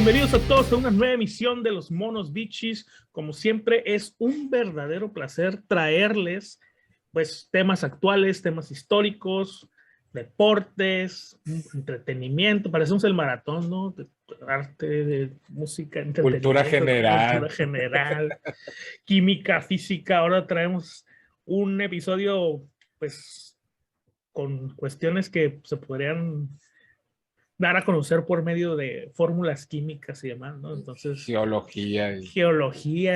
Bienvenidos a todos a una nueva emisión de Los Monos Bichis. Como siempre, es un verdadero placer traerles pues temas actuales, temas históricos, deportes, entretenimiento. Parecemos el maratón, ¿no? De arte, de música, Cultura general. cultura general, química, física. Ahora traemos un episodio pues con cuestiones que se podrían dar a conocer por medio de fórmulas químicas y demás, ¿no? Entonces, geología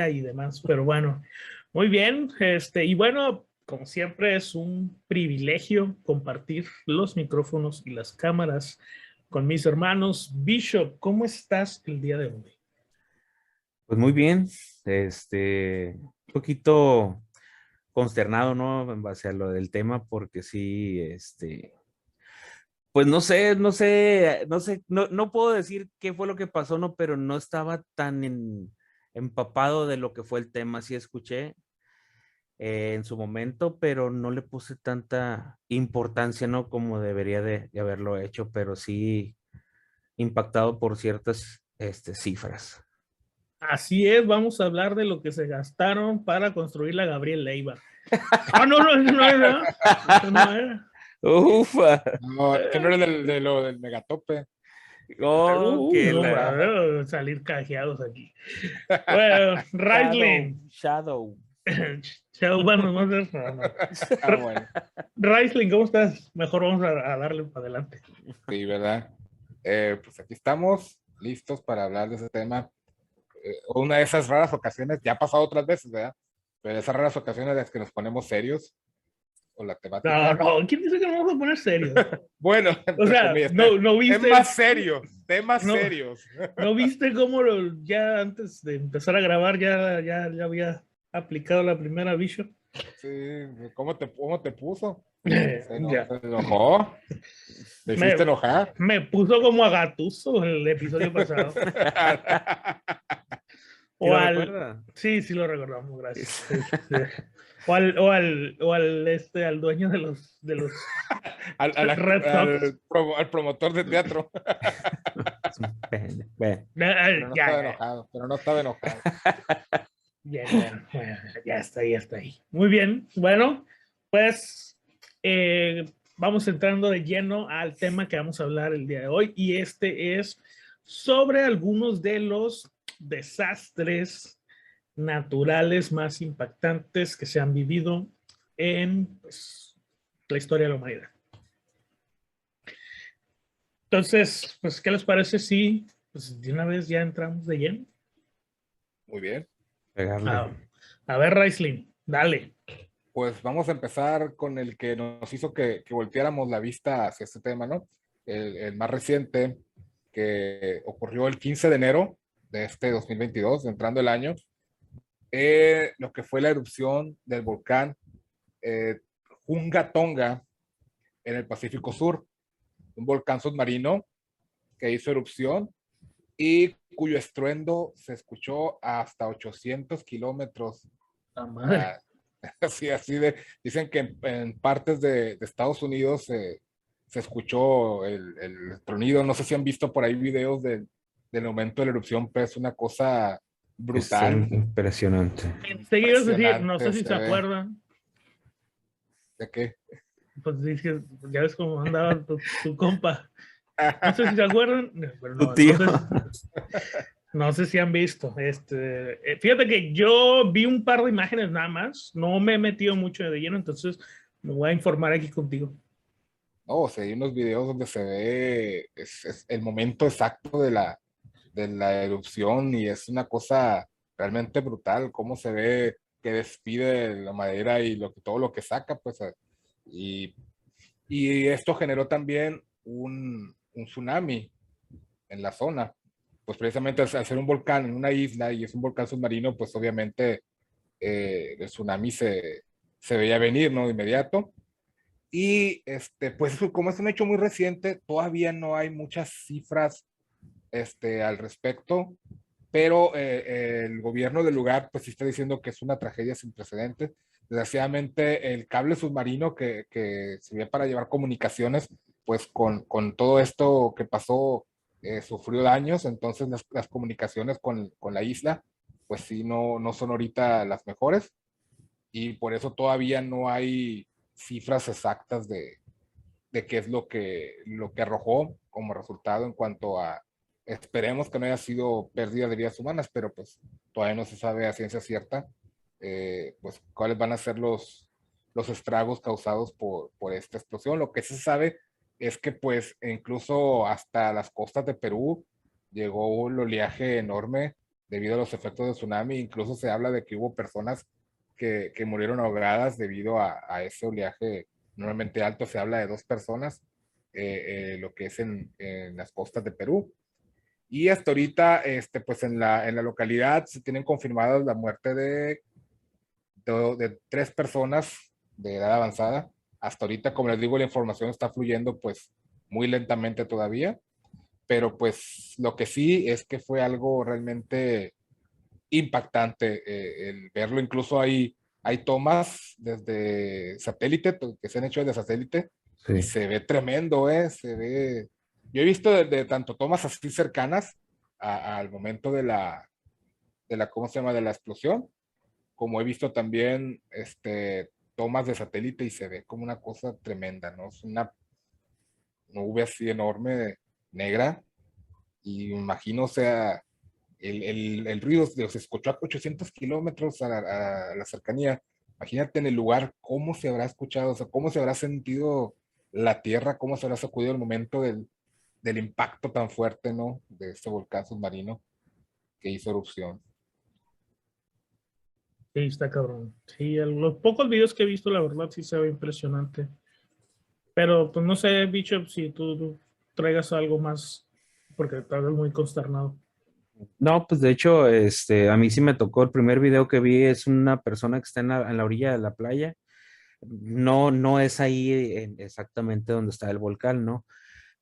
y demás, pero bueno, muy bien, y bueno, como siempre es un privilegio compartir los micrófonos y las cámaras con mis hermanos. Bishop, ¿cómo estás el día de hoy? Pues muy bien, un poquito consternado, ¿no? En base a lo del tema, porque sí, pues no puedo decir qué fue lo que pasó, ¿no? Pero no estaba tan empapado de lo que fue el tema. Sí escuché en su momento, pero no le puse tanta importancia, ¿no? Como debería de haberlo hecho, pero sí impactado por ciertas, cifras. Así es, vamos a hablar de lo que se gastaron para construir la Gabriel Leiva. Ah, no, eso no era. Eso no era. Ufa. No, que no era de lo del megatope. Oh, no, salir cajeados aquí. Bueno, Raisling. Shadow. Bueno, no. Bueno. Raisling, ¿cómo estás? Mejor vamos a darle para adelante. Sí, ¿verdad? Pues aquí estamos listos para hablar de ese tema. Una de esas raras ocasiones, ya ha pasado otras veces, ¿verdad? Pero esas raras ocasiones en las que nos ponemos serios con la temática. No, ¿quién dice que nos vamos a poner serios? Bueno, o sea, comillas, no viste. Temas serios. ¿No viste cómo ya antes de empezar a grabar ya había aplicado la primera Bishop? Sí, ¿cómo te puso? Se enojó. ¿Te hiciste enojar? Me puso como a Gattuso el episodio pasado. Sí, lo recordamos, gracias. Sí. O al dueño de los al promotor de teatro. Pero no estaba enojado. Ya está ahí. Muy bien, bueno, pues vamos entrando de lleno al tema que vamos a hablar el día de hoy, y este es sobre algunos de los desastres naturales más impactantes que se han vivido en pues, la historia de la humanidad. Entonces, pues, ¿qué les parece si pues, de una vez ya entramos de lleno? Muy bien. A ver, Raisling, dale. Pues vamos a empezar con el que nos hizo que volteáramos la vista hacia este tema, ¿no? El más reciente, que ocurrió el 15 de enero de este 2022, entrando el año, lo que fue la erupción del volcán Hunga Tonga en el Pacífico Sur, un volcán submarino que hizo erupción y cuyo estruendo se escuchó hasta 800 kilómetros. Dicen que en partes de Estados Unidos se escuchó el tronido. No sé si han visto por ahí videos del momento de la erupción, pero es una cosa brutal. Impresionante. Enseguida es decir, no sé si se acuerdan. ¿De qué? Pues ya ves cómo andaba tu compa. No sé si se acuerdan, pero no, no sé si han visto. Fíjate que yo vi un par de imágenes nada más, no me he metido mucho de lleno, entonces me voy a informar aquí contigo. No, hay unos videos donde se ve es el momento exacto de la erupción, y es una cosa realmente brutal cómo se ve que despide la madera y todo lo que saca, pues, y esto generó también un tsunami en la zona, pues precisamente al ser un volcán en una isla y es un volcán submarino, pues obviamente el tsunami se veía venir, ¿no? De inmediato. Y pues como es un hecho muy reciente, todavía no hay muchas cifras al respecto, pero el gobierno del lugar pues sí está diciendo que es una tragedia sin precedentes. Desgraciadamente el cable submarino que servía para llevar comunicaciones, pues con todo esto que pasó sufrió daños, entonces las comunicaciones con la isla, pues sí, no son ahorita las mejores, y por eso todavía no hay cifras exactas de qué es lo que arrojó como resultado en cuanto a, esperemos que no haya sido pérdida de vidas humanas, pero pues todavía no se sabe a ciencia cierta, pues cuáles van a ser los estragos causados por esta explosión. Lo que sí se sabe es que pues incluso hasta las costas de Perú llegó un oleaje enorme debido a los efectos de tsunami. Incluso se habla de que hubo personas que murieron ahogadas debido a ese oleaje normalmente alto. Se habla de 2 personas, lo que es en las costas de Perú. Y hasta ahorita, pues en la localidad se tienen confirmadas la muerte de 3 personas de edad avanzada. Hasta ahorita, como les digo, la información está fluyendo pues muy lentamente todavía, pero pues lo que sí es que fue algo realmente impactante el verlo. Incluso hay tomas desde satélite, que se han hecho desde satélite, y Sí. se ve tremendo, se ve. Yo he visto de tanto tomas así cercanas al momento de la, ¿cómo se llama?, de la explosión, como he visto también tomas de satélite y se ve como una cosa tremenda, ¿no? Es una nube así enorme, negra, y me imagino, o sea, el ruido se escuchó a 800 kilómetros a la cercanía. Imagínate en el lugar cómo se habrá escuchado, o sea, cómo se habrá sentido la tierra, cómo se habrá sacudido el momento del impacto tan fuerte, ¿no? De este volcán submarino que hizo erupción. Sí, está cabrón. Sí, los pocos videos que he visto, la verdad, sí se ve impresionante. Pero, pues no sé, bicho, si tú traigas algo más, porque estás muy consternado. No, pues de hecho, a mí sí me tocó el primer video que vi, es una persona que está en la orilla de la playa. No, no es ahí exactamente donde está el volcán, ¿no?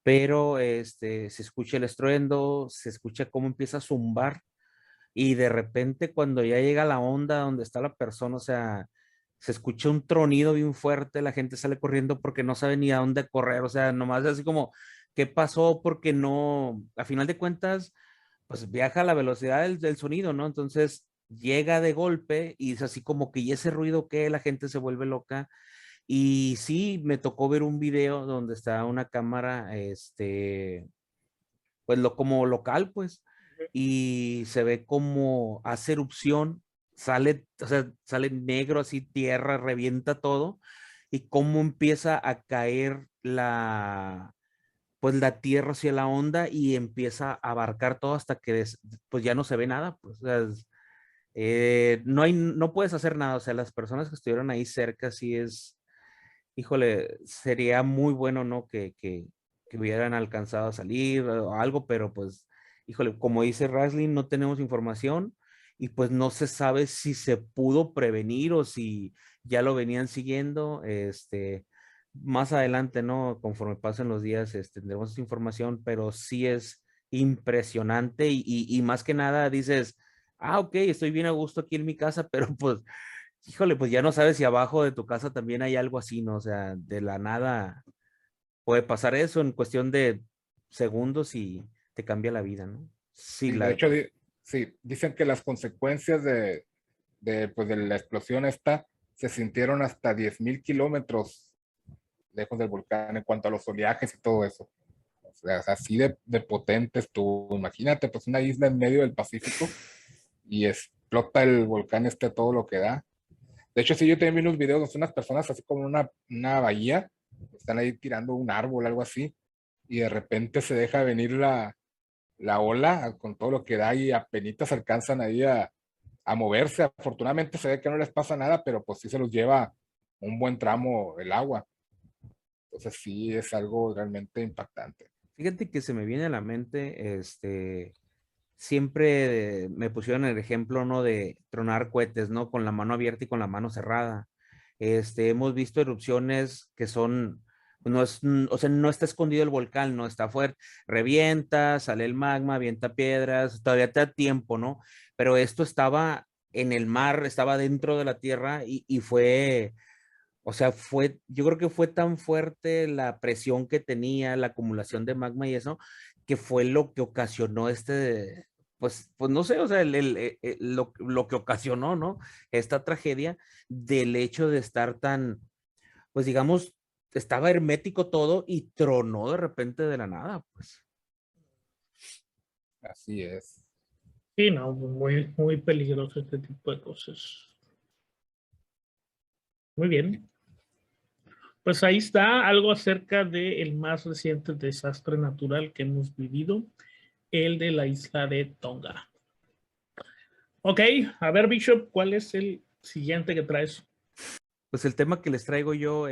Pero se escucha el estruendo, se escucha cómo empieza a zumbar y de repente cuando ya llega la onda donde está la persona, o sea, se escucha un tronido bien fuerte, la gente sale corriendo porque no sabe ni a dónde correr, o sea, nomás así como, ¿qué pasó? Porque no, a final de cuentas, pues viaja a la velocidad del sonido, ¿no? Entonces llega de golpe y es así como que, ¿y ese ruido que la gente se vuelve loca? Y sí, me tocó ver un video donde está una cámara, pues como local, pues, y se ve como hace erupción, sale, o sea, sale negro así, tierra, revienta todo, y cómo empieza a caer pues la tierra hacia la onda y empieza a abarcar todo hasta que pues ya no se ve nada, pues, o sea, no puedes hacer nada, o sea, las personas que estuvieron ahí cerca, sí es, híjole, sería muy bueno, ¿no? Que hubieran alcanzado a salir o algo, pero pues, híjole, como dice Raslin, no tenemos información y pues no se sabe si se pudo prevenir o si ya lo venían siguiendo. Más adelante, ¿no? Conforme pasen los días, tendremos esa información, pero sí es impresionante y más que nada dices, ah, ok, estoy bien a gusto aquí en mi casa, pero pues híjole, pues ya no sabes si abajo de tu casa también hay algo así, ¿no? O sea, de la nada puede pasar eso en cuestión de segundos y te cambia la vida, ¿no? Sí, Sí, de hecho, sí, dicen que las consecuencias pues, de la explosión esta se sintieron hasta 10.000 kilómetros lejos del volcán en cuanto a los oleajes y todo eso. O sea, así de potente estuvo. Imagínate, pues una isla en medio del Pacífico y explota el volcán todo lo que da. De hecho, sí, yo también vi unos videos donde unas personas así como una bahía, están ahí tirando un árbol, algo así, y de repente se deja venir la ola con todo lo que da y apenitas alcanzan ahí a moverse. Afortunadamente se ve que no les pasa nada, pero pues sí se los lleva un buen tramo el agua. Entonces sí es algo realmente impactante. fíjate que se me viene a la mente, siempre me pusieron el ejemplo, ¿no? De tronar cohetes, ¿no? Con la mano abierta y con la mano cerrada. Hemos visto erupciones que son, no es, o sea, no está escondido el volcán, no está fuerte, revienta, sale el magma, avienta piedras, todavía te da tiempo, ¿no? Pero esto estaba en el mar, estaba dentro de la tierra y fue, o sea, yo creo que fue tan fuerte la presión que tenía, la acumulación de magma y eso, que fue lo que ocasionó pues no sé, o sea, lo que ocasionó, ¿no? Esta tragedia del hecho de estar tan, pues digamos, estaba hermético todo y tronó de repente de la nada, pues. Así es. Sí, no, muy, muy peligroso este tipo de cosas. Muy bien. Pues ahí está algo acerca del más reciente desastre natural que hemos vivido, el de la isla de Tonga. Ok, a ver, Bishop, ¿cuál es el siguiente que traes? Pues el tema que les traigo yo,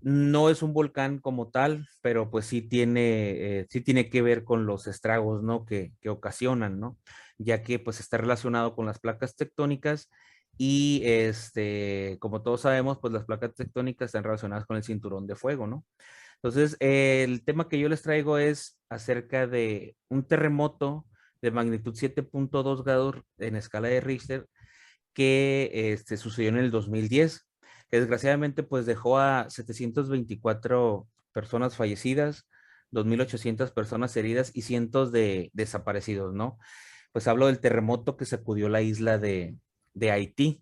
no es un volcán como tal, pero pues sí tiene que ver con los estragos, ¿no? Que ocasionan, ¿no? Ya que pues está relacionado con las placas tectónicas y como todos sabemos, pues las placas tectónicas están relacionadas con el cinturón de fuego, ¿no? Entonces, el tema que yo les traigo es acerca de un terremoto de magnitud 7.2 grados en escala de Richter que sucedió en el 2010, que desgraciadamente pues dejó a 724 personas fallecidas, 2.800 personas heridas y cientos de desaparecidos, ¿no? Pues hablo del terremoto que sacudió la isla de Haití.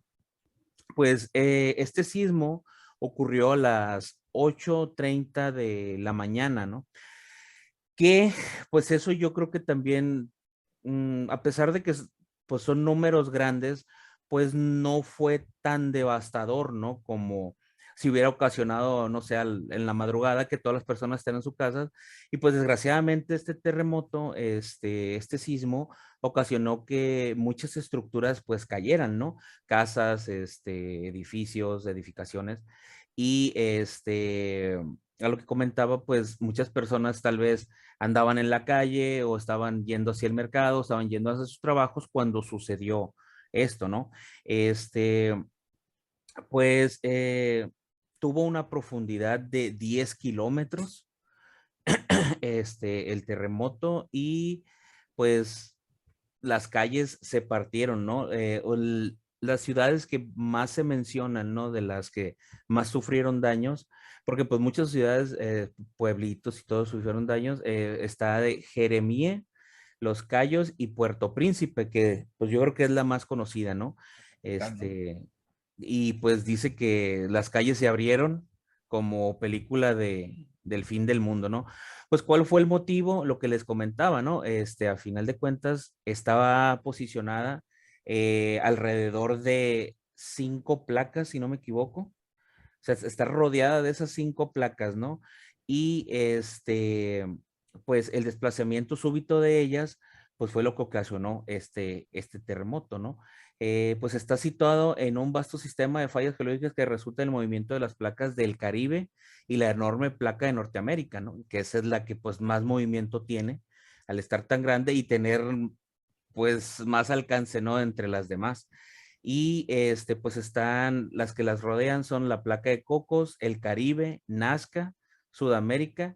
Pues este sismo ocurrió a las 8:30 de la mañana, ¿no? Que pues eso yo creo que también, a pesar de que pues son números grandes, pues no fue tan devastador, ¿no? Como si hubiera ocasionado, no sé, en la madrugada que todas las personas estén en su casa. Y pues desgraciadamente este terremoto, este sismo, ocasionó que muchas estructuras pues cayeran, ¿no? Casas, edificios, edificaciones. Y a lo que comentaba, pues muchas personas tal vez andaban en la calle o estaban yendo hacia el mercado, estaban yendo hacia sus trabajos cuando sucedió esto, ¿no? Este, pues tuvo una profundidad de 10 kilómetros, el terremoto y pues las calles se partieron, ¿no? Las ciudades que más se mencionan, ¿no? De las que más sufrieron daños, porque pues muchas ciudades, pueblitos y todos sufrieron daños, está de Jeremie, Los Cayos y Puerto Príncipe, que pues yo creo que es la más conocida, ¿no? Este, y pues dice que las calles se abrieron como película del fin del mundo, ¿no? Pues, ¿cuál fue el motivo? Lo que les comentaba, ¿no? A final de cuentas, estaba posicionada alrededor de 5 placas, si no me equivoco. O sea, está rodeada de esas 5 placas, ¿no? Y pues el desplazamiento súbito de ellas, pues fue lo que ocasionó este terremoto, ¿no? Pues está situado en un vasto sistema de fallas geológicas que resulta del movimiento de las placas del Caribe y la enorme placa de Norteamérica, ¿no? Que esa es la que pues más movimiento tiene al estar tan grande y tener pues más alcance, ¿no? Entre las demás. Y pues están las que las rodean son la placa de Cocos, el Caribe, Nazca, Sudamérica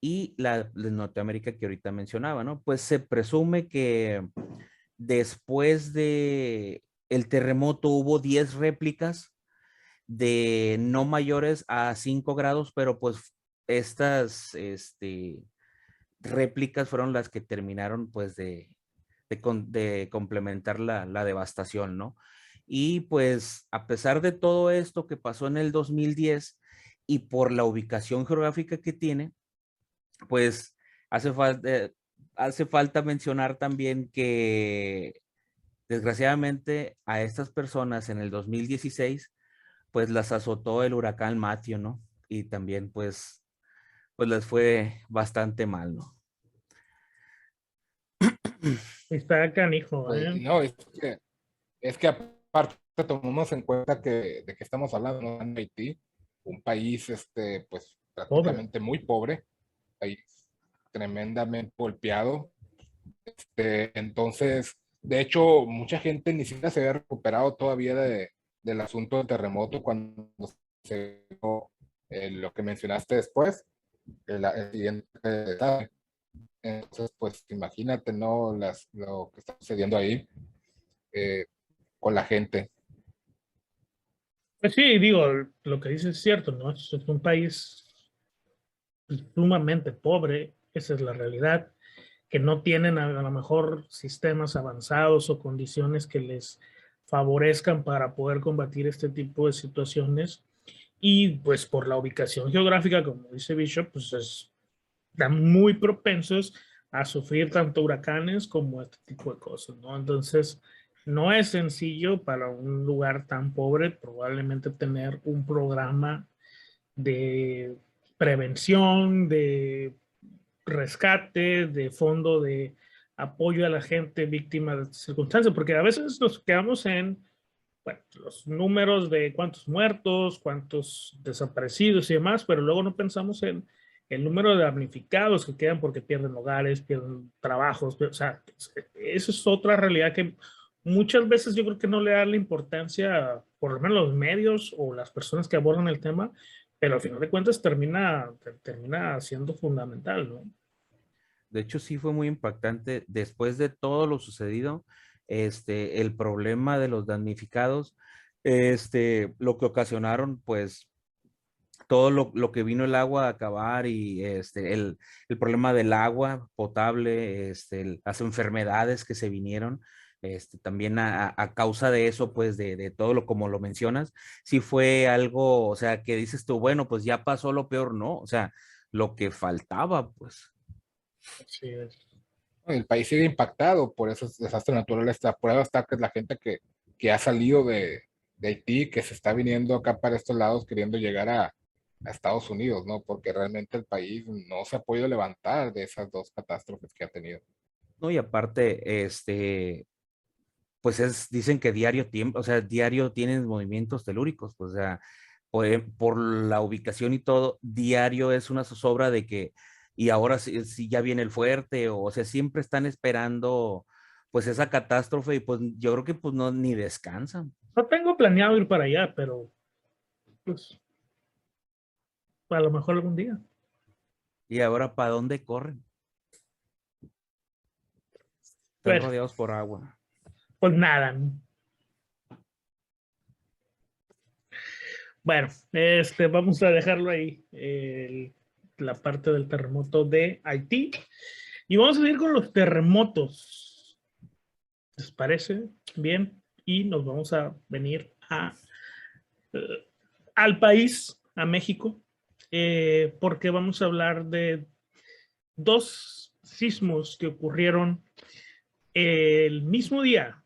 y la de Norteamérica que ahorita mencionaba, ¿no? Pues se presume que después de el terremoto hubo 10 réplicas de no mayores a 5 grados, pero pues estas réplicas fueron las que terminaron pues de complementar la devastación, ¿no? Y pues a pesar de todo esto que pasó en el 2010 y por la ubicación geográfica que tiene, pues hace falta, hace falta mencionar también que desgraciadamente a estas personas en el 2016 pues las azotó el huracán Matthew, ¿no? Y también pues les fue bastante mal, ¿no? Está canijo, Pues ¿eh? no, es que aparte tomamos en cuenta que de que estamos hablando, ¿no? En Haití, un país, pues Pobre. prácticamente muy pobre, país tremendamente golpeado. Entonces, de hecho, mucha gente ni siquiera se había recuperado todavía del asunto del terremoto cuando se dio, lo que mencionaste después, el siguiente detalle. Entonces, pues imagínate, ¿no? Lo que está sucediendo ahí, eh, con la gente. Pues sí, digo, lo que dices es cierto, ¿no? Es un país sumamente pobre, esa es la realidad, que no tienen a lo mejor sistemas avanzados o condiciones que les favorezcan para poder combatir este tipo de situaciones. Y pues por la ubicación geográfica, como dice Bishop, pues están muy propensos a sufrir tanto huracanes como este tipo de cosas, ¿no? Entonces, no es sencillo para un lugar tan pobre probablemente tener un programa de prevención, de rescate, de fondo de apoyo a la gente víctima de estas circunstancias, porque a veces nos quedamos en bueno, los números de cuántos muertos, cuántos desaparecidos y demás, pero luego no pensamos en el número de damnificados que quedan porque pierden hogares, pierden trabajos, o sea, eso es otra realidad que muchas veces yo creo que no le dan la importancia, por lo menos los medios o las personas que abordan el tema, pero al final de cuentas termina siendo fundamental, ¿no? De hecho, sí fue muy impactante después de todo lo sucedido, el problema de los damnificados, lo que ocasionaron, pues, todo lo que vino el agua a acabar y el problema del agua potable, las enfermedades que se vinieron, también a causa de eso, pues de todo lo como lo mencionas, sí fue algo, o sea, que dices tú, bueno, pues ya pasó lo peor, ¿no? O sea, lo que faltaba, pues. Sí, El país sigue impactado por esos desastres naturales. La prueba está que es la gente que ha salido de Haití, que se está viniendo acá para estos lados queriendo llegar a Estados Unidos, ¿no? Porque realmente el país no se ha podido levantar de esas dos catástrofes que ha tenido. No, y aparte, pues dicen que diario tiempo, o sea, diario tienen movimientos telúricos, pues, o sea, por la ubicación y todo, diario es una zozobra de que, y ahora sí ya viene el fuerte, o sea, siempre están esperando, pues, esa catástrofe, y pues yo creo que pues no, ni descansan. no tengo planeado ir para allá, pero pues a lo mejor algún día. Y ahora, ¿para dónde corren? Están Bueno, rodeados por agua. pues nada. Bueno, vamos a dejarlo ahí, la parte del terremoto de Haití. Y vamos a seguir con los terremotos. ¿Les parece? Bien. Y nos vamos a venir al país, a México, porque vamos a hablar de dos sismos que ocurrieron el mismo día,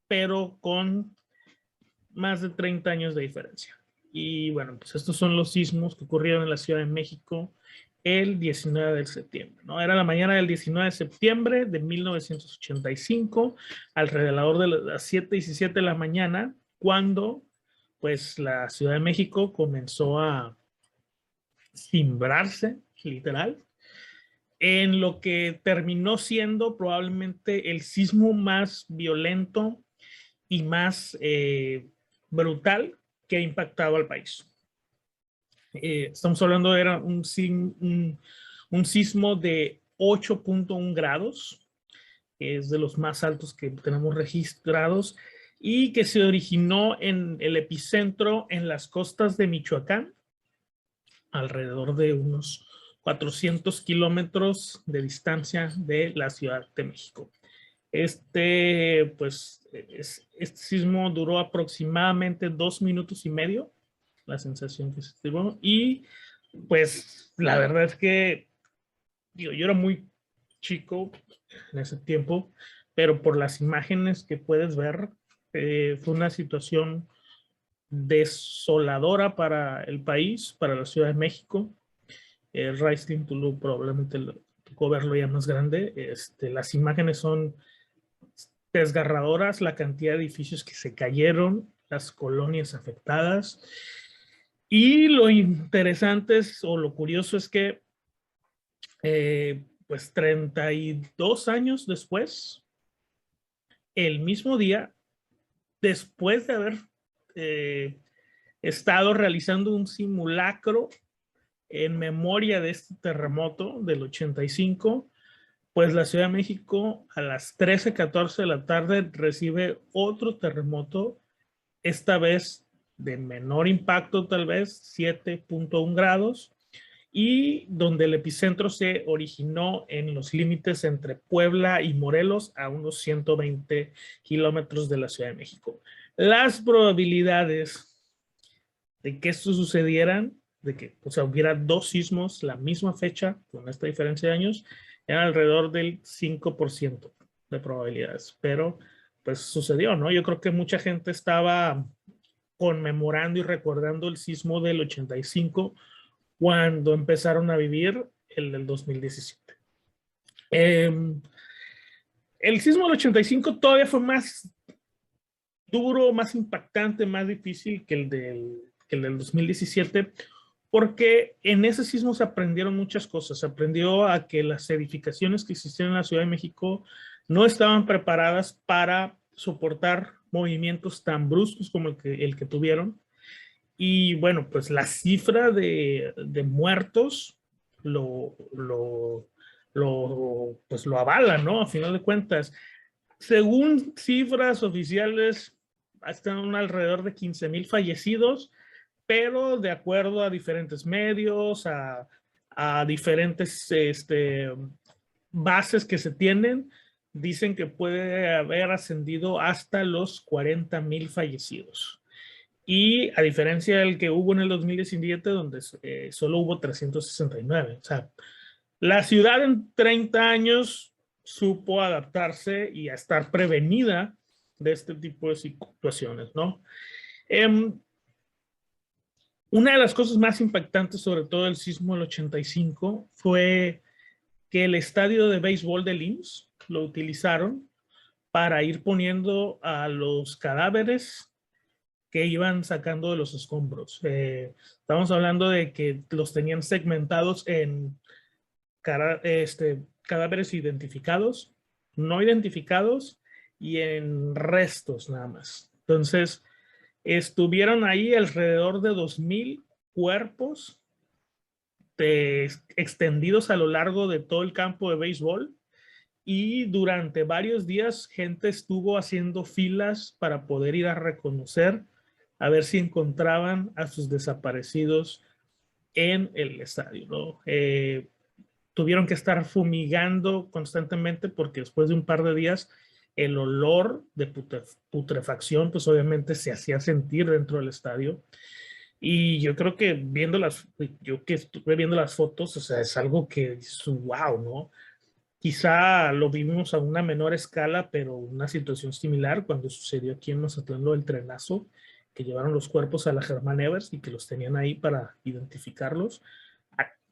pero con más de 30 años de diferencia. Y bueno, pues estos son los sismos que ocurrieron en la Ciudad de México el 19 de septiembre, ¿no? Era la mañana del 19 de septiembre de 1985, alrededor de las 7:17 de la mañana, cuando pues la Ciudad de México comenzó a cimbrarse, literal, en lo que terminó siendo probablemente el sismo más violento y más brutal que ha impactado al país. Estamos hablando de un sismo de 8.1 grados, que es de los más altos que tenemos registrados, y que se originó en el epicentro en las costas de Michoacán, alrededor de unos 400 kilómetros de distancia de la Ciudad de México. Este sismo duró aproximadamente 2 minutos y medio, la sensación que se tuvo, y pues la verdad es que digo, yo era muy chico en ese tiempo, pero por las imágenes que puedes ver, fue una situación desoladora para el país, para la Ciudad de México. Rising Tulu probablemente tocó verlo ya más grande. Las imágenes son desgarradoras, la cantidad de edificios que se cayeron, las colonias afectadas. Y lo interesante o lo curioso es que pues 32 años después, el mismo día, después de haber eh, estado realizando un simulacro en memoria de este terremoto del 85, pues la Ciudad de México a las 13:14 de la tarde recibe otro terremoto, esta vez de menor impacto tal vez, 7.1 grados, y donde el epicentro se originó en los límites entre Puebla y Morelos, a unos 120 kilómetros de la Ciudad de México. Las probabilidades de que esto sucedieran, de que hubiera dos sismos la misma fecha, con esta diferencia de años, eran alrededor del 5% de probabilidades, pero pues sucedió, ¿no? Yo creo que mucha gente estaba conmemorando y recordando el sismo del 85 cuando empezaron a vivir el del 2017. El sismo del 85 todavía fue más duro, más impactante, más difícil que el del 2017, porque en ese sismo se aprendieron muchas cosas. Se aprendió a que las edificaciones que existían en la Ciudad de México no estaban preparadas para soportar movimientos tan bruscos como el que tuvieron. Y bueno, pues la cifra de muertos pues lo avala, ¿no? A final de cuentas, según cifras oficiales, están alrededor de 15,000 fallecidos, pero de acuerdo a diferentes medios, a diferentes bases que se tienen, dicen que puede haber ascendido hasta los 40,000 fallecidos. Y a diferencia del que hubo en el 2017, donde solo hubo 369. O sea, la ciudad en 30 años supo adaptarse y a estar prevenida de este tipo de situaciones, ¿no? Una de las cosas más impactantes, sobre todo el sismo del 85, fue que el estadio de béisbol del IMSS lo utilizaron para ir poniendo a los cadáveres que iban sacando de los escombros. Estamos hablando de que los tenían segmentados en cadáveres identificados, no identificados y en restos nada más. Entonces, estuvieron ahí alrededor de 2,000 cuerpos extendidos a lo largo de todo el campo de béisbol, y durante varios días gente estuvo haciendo filas para poder ir a reconocer, a ver si encontraban a sus desaparecidos en el estadio, ¿no? Tuvieron que estar fumigando constantemente porque después de un par de días el olor de putrefacción pues obviamente se hacía sentir dentro del estadio. Y yo creo que yo que estuve viendo las fotos, o sea, es algo que es wow, ¿no? Quizá lo vivimos a una menor escala, pero una situación similar cuando sucedió aquí en Mazatlán lo del trenazo, que llevaron los cuerpos a la Germán Evers y que los tenían ahí para identificarlos.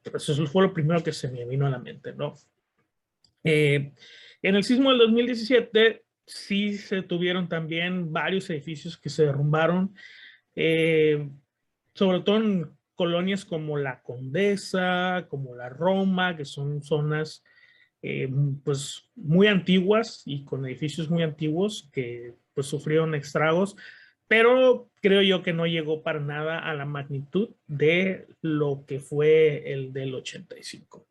Pues eso fue lo primero que se me vino a la mente, ¿no? En el sismo del 2017 sí se tuvieron también varios edificios que se derrumbaron, sobre todo en colonias como la Condesa, como la Roma, que son zonas pues muy antiguas y con edificios muy antiguos que pues sufrieron estragos, pero creo yo que no llegó para nada a la magnitud de lo que fue el del 85.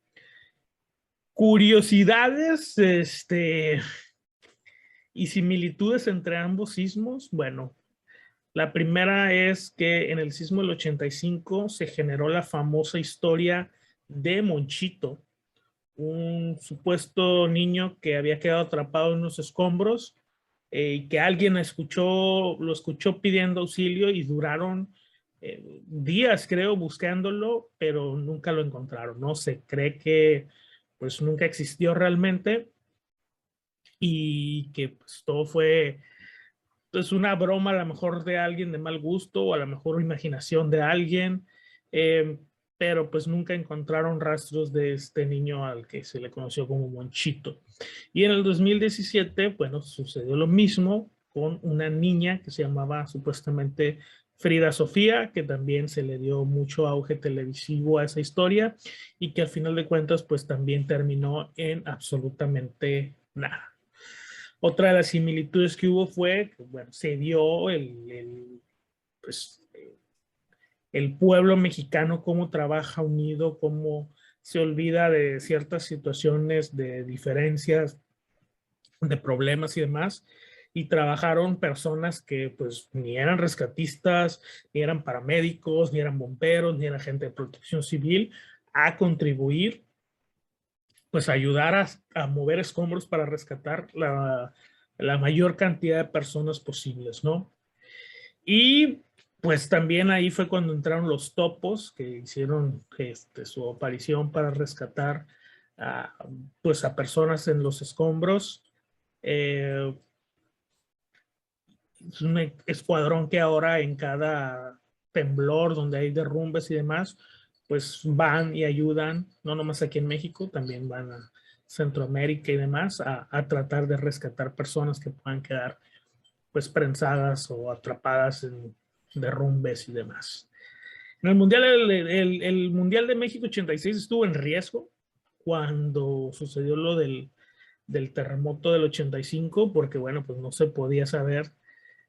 Curiosidades y similitudes entre ambos sismos. Bueno, la primera es que en el sismo del 85 se generó la famosa historia de Monchito, un supuesto niño que había quedado atrapado en unos escombros y que alguien lo escuchó pidiendo auxilio y duraron días, creo, buscándolo, pero nunca lo encontraron, ¿no? Se cree que pues nunca existió realmente y que pues todo fue pues una broma a lo mejor de alguien de mal gusto o a lo mejor imaginación de alguien, pero pues nunca encontraron rastros de este niño al que se le conoció como Monchito. Y en el 2017, bueno, sucedió lo mismo con una niña que se llamaba supuestamente Frida Sofía, que también se le dio mucho auge televisivo a esa historia y que al final de cuentas pues también terminó en absolutamente nada. Otra de las similitudes que hubo fue que, bueno, se dio pues, el pueblo mexicano, cómo trabaja unido, cómo se olvida de ciertas situaciones, de diferencias, de problemas y demás, y trabajaron personas que pues ni eran rescatistas, ni eran paramédicos, ni eran bomberos, ni eran gente de protección civil, a contribuir, pues ayudar a mover escombros para rescatar la mayor cantidad de personas posibles, ¿no? Y pues también ahí fue cuando entraron los topos que hicieron su aparición para rescatar pues a personas en los escombros. Es un escuadrón que ahora en cada temblor donde hay derrumbes y demás, pues van y ayudan, no nomás aquí en México, también van a Centroamérica y demás a tratar de rescatar personas que puedan quedar pues prensadas o atrapadas en derrumbes y demás. En el Mundial, el Mundial de México 86 estuvo en riesgo cuando sucedió lo del terremoto del 85, porque bueno, pues no se podía saber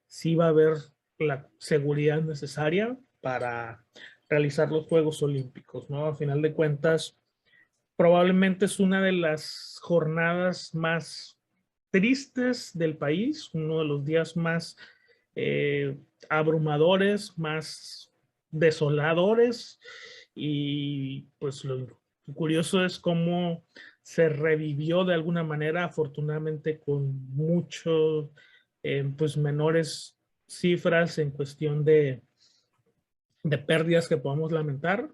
si va a haber la seguridad necesaria para realizar los Juegos Olímpicos, ¿no? A final de cuentas, probablemente es una de las jornadas más tristes del país, uno de los días más abrumadores, más desoladores, y pues lo curioso es cómo se revivió de alguna manera, afortunadamente con mucho, pues menores cifras en cuestión de pérdidas que podamos lamentar,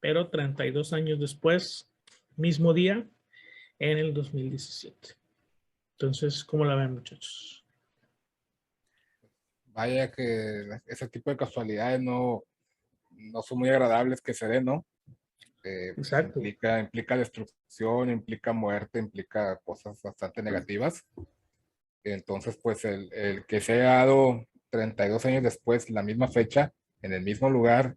pero 32 años después, mismo día, en el 2017. Entonces, ¿cómo la ven, muchachos? Vaya que ese tipo de casualidades no son muy agradables que se den, ¿no? Pues Exacto. implica destrucción, implica muerte, implica cosas bastante negativas. Entonces, pues el que se ha dado 32 años después, la misma fecha, en el mismo lugar,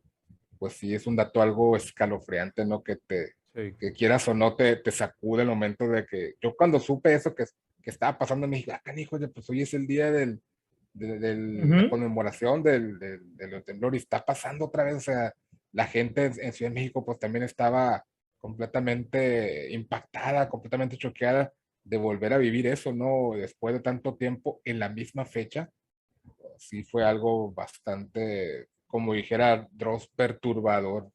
pues sí es un dato algo escalofriante, ¿no? Sí. Que quieras o no te sacude el momento de que yo cuando supe eso que estaba pasando me dije, ah, canijo, pues hoy es el día la conmemoración del temblor y está pasando otra vez, o sea, la gente en Ciudad de México pues también estaba completamente impactada, completamente choqueada de volver a vivir eso, ¿no? Después de tanto tiempo en la misma fecha, sí fue algo bastante, como dijera Dross, perturbador.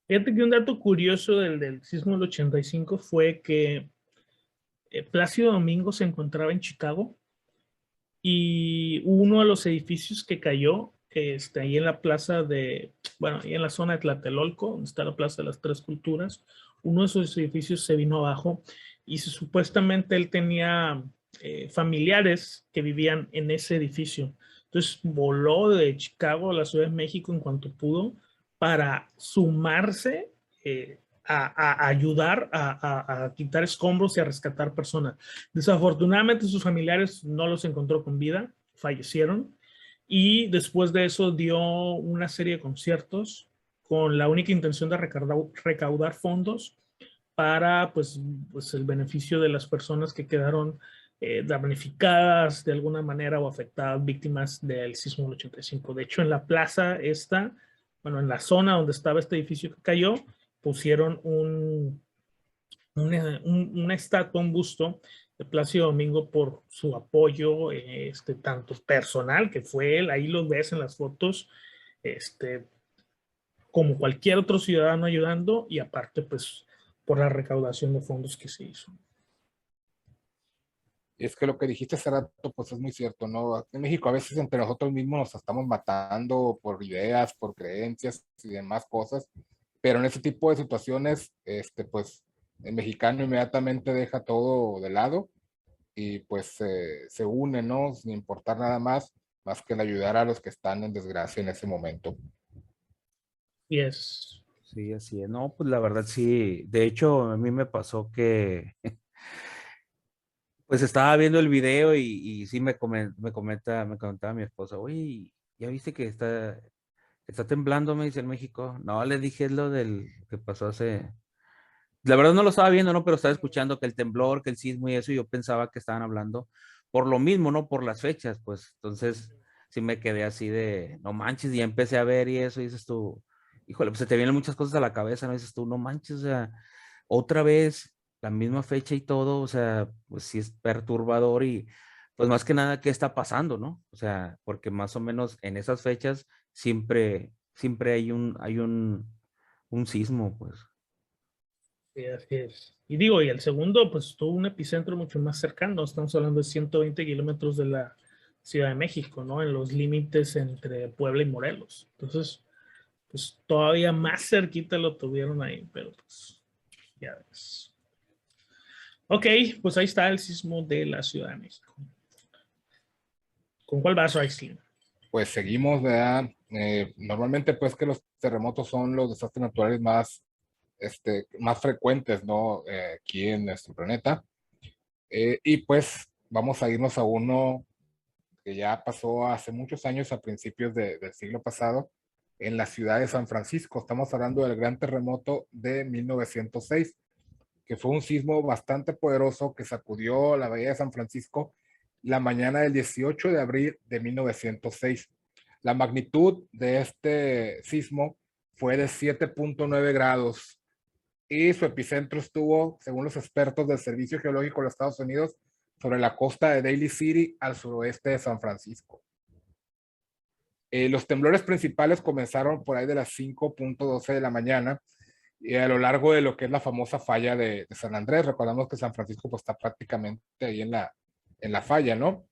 Fíjate que un dato curioso del sismo del 85 fue que Plácido Domingo se encontraba en Chicago y uno de los edificios que cayó, ahí en la plaza bueno, ahí en la zona de Tlatelolco, donde está la Plaza de las Tres Culturas, uno de esos edificios se vino abajo y supuestamente él tenía familiares que vivían en ese edificio. Entonces voló de Chicago a la Ciudad de México en cuanto pudo para sumarse a ayudar a quitar escombros y a rescatar personas. Desafortunadamente sus familiares no los encontró con vida, fallecieron, y después de eso dio una serie de conciertos con la única intención de recaudar fondos para pues el beneficio de las personas que quedaron damnificadas de alguna manera o afectadas, víctimas del sismo del 85. De hecho, en la plaza esta, bueno, en la zona donde estaba este edificio que cayó, pusieron una estatua, un busto de Plácido Domingo por su apoyo, tanto personal, que fue él, ahí lo ves en las fotos, este, como cualquier otro ciudadano ayudando, y aparte, pues, por la recaudación de fondos que se hizo. Y es que lo que dijiste hace rato, pues es muy cierto, ¿no? Aquí en México a veces entre nosotros mismos nos estamos matando por ideas, por creencias y demás cosas, pero en ese tipo de situaciones, pues el mexicano inmediatamente deja todo de lado y pues se une, ¿no? Sin importar nada más que el ayudar a los que están en desgracia en ese momento. Y es, Sí, así es. No, pues la verdad sí. De hecho, a mí me pasó que pues estaba viendo el video y sí me comentaba mi esposa, oye, ¿ya viste que está temblando? Me dice en México. No, le dije es lo del que pasó hace. La verdad no lo estaba viendo, ¿no? Pero estaba escuchando que el temblor, que el sismo y eso, y yo pensaba que estaban hablando por lo mismo, ¿no? Por las fechas, pues. Entonces, sí me quedé así de, no manches, y ya empecé a ver y eso, y dices tú, híjole, pues se te vienen muchas cosas a la cabeza, ¿no? Dices tú, no manches, o sea, otra vez, la misma fecha y todo, o sea, pues sí es perturbador y, pues más que nada, ¿qué está pasando, no? O sea, porque más o menos en esas fechas siempre hay un sismo, pues. Sí, así es. Y digo, y el segundo, pues tuvo un epicentro mucho más cercano. Estamos hablando de 120 kilómetros de la Ciudad de México, ¿no? En los límites entre Puebla y Morelos. Entonces, pues todavía más cerquita lo tuvieron ahí, pero pues ya ves. Ok, pues ahí está el sismo de la Ciudad de México. ¿Con cuál vas, Aisling? Pues seguimos, ¿verdad? Normalmente pues que los terremotos son los desastres naturales más frecuentes, ¿no? Aquí en nuestro planeta. Y pues vamos a irnos a uno que ya pasó hace muchos años, a principios del siglo pasado, en la ciudad de San Francisco. Estamos hablando del gran terremoto de 1906, que fue un sismo bastante poderoso que sacudió la bahía de San Francisco la mañana del 18 de abril de 1906. La magnitud de este sismo fue de 7.9 grados y su epicentro estuvo, según los expertos del Servicio Geológico de los Estados Unidos, sobre la costa de Daly City al suroeste de San Francisco. Los temblores principales comenzaron por ahí de las 5.12 de la mañana y a lo largo de lo que es la famosa falla de San Andrés. Recordamos que San Francisco pues, está prácticamente ahí en la falla, ¿no?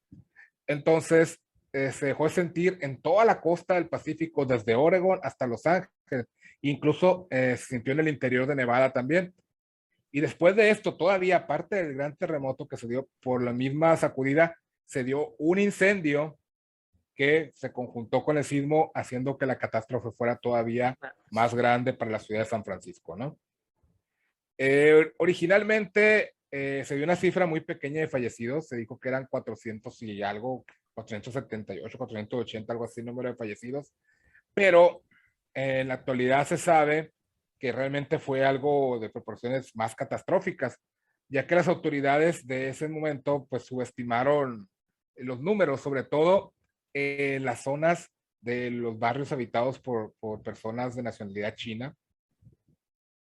Entonces, se dejó de sentir en toda la costa del Pacífico, desde Oregon hasta Los Ángeles. Incluso se sintió en el interior de Nevada también. Y después de esto, todavía aparte del gran terremoto que se dio por la misma sacudida, se dio un incendio que se conjuntó con el sismo, haciendo que la catástrofe fuera todavía más grande para la ciudad de San Francisco, ¿no? Originalmente se dio una cifra muy pequeña de fallecidos, se dijo que eran 400 y algo, 478, 480, algo así, número de fallecidos, pero en la actualidad se sabe que realmente fue algo de proporciones más catastróficas, ya que las autoridades de ese momento pues subestimaron los números, sobre todo en las zonas de los barrios habitados por personas de nacionalidad china.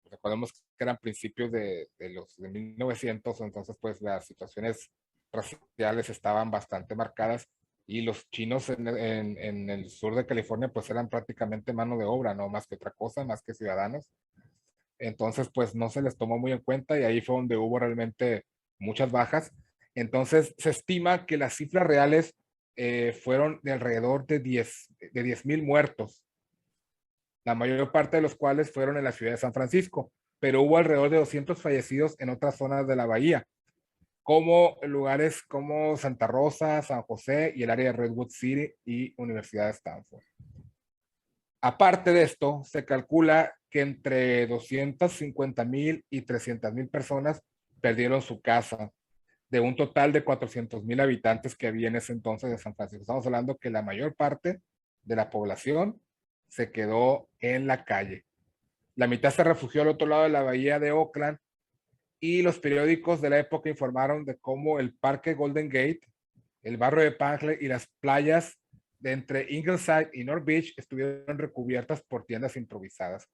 Recordemos que eran principios de 1900, entonces pues las situaciones raciales estaban bastante marcadas y los chinos en el sur de California pues eran prácticamente mano de obra, no más que otra cosa, más que ciudadanos. Entonces pues no se les tomó muy en cuenta y ahí fue donde hubo realmente muchas bajas. Entonces se estima que las cifras reales fueron de alrededor de 10,000 muertos, la mayor parte de los cuales fueron en la ciudad de San Francisco, pero hubo alrededor de 200 fallecidos en otras zonas de la bahía, como lugares como Santa Rosa, San José y el área de Redwood City y Universidad de Stanford. Aparte de esto, se calcula que entre 250,000 y 300,000 personas perdieron su casa, de un total de 400,000 habitantes que había en ese entonces de San Francisco. Estamos hablando que la mayor parte de la población se quedó en la calle. La mitad se refugió al otro lado de la bahía de Oakland y los periódicos de la época informaron de cómo el parque Golden Gate, el barrio de Pangle y las playas de entre Ingleside y North Beach estuvieron recubiertas por tiendas improvisadas.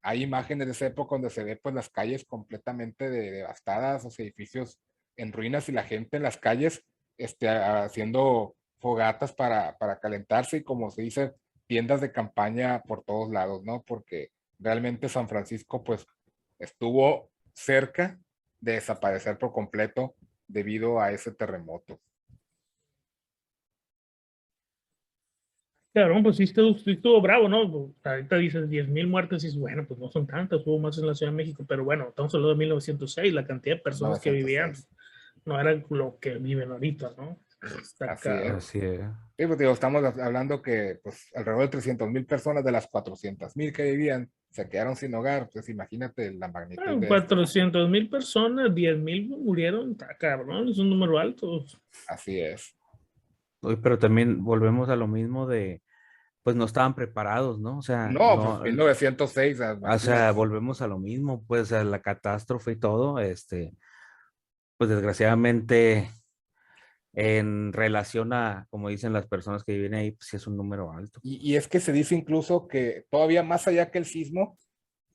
Hay imágenes de esa época donde se ve pues las calles completamente devastadas, los edificios en ruinas y la gente en las calles haciendo fogatas para calentarse y como se dice, tiendas de campaña por todos lados, ¿no? Porque realmente San Francisco pues estuvo cerca de desaparecer por completo debido a ese terremoto. Cabrón, pues sí estuvo bravo, ¿no? Pues, ahorita dices 10,000 muertes y dices, bueno, pues no son tantas, hubo más en la Ciudad de México, pero bueno, estamos hablando de 1906, la cantidad de personas que vivían 906. no era lo que viven ahorita, ¿no? Está Así es. Así es. Sí, pues digo, estamos hablando que pues alrededor de 300,000 personas de las 400,000 que vivían se quedaron sin hogar. Pues imagínate la magnitud Bueno, de esto, ¿no? 400,000 personas, 10,000 murieron, está cabrón, es un número alto. Así es. Oye, pero también volvemos a lo mismo de, pues no estaban preparados, ¿no? O sea, No, pues no, 1906, o sea, imagínate. volvemos a lo mismo, pues a la catástrofe y todo, pues desgraciadamente en relación a, como dicen las personas que viven ahí, pues sí es un número alto. Y es que se dice incluso que todavía más allá que el sismo,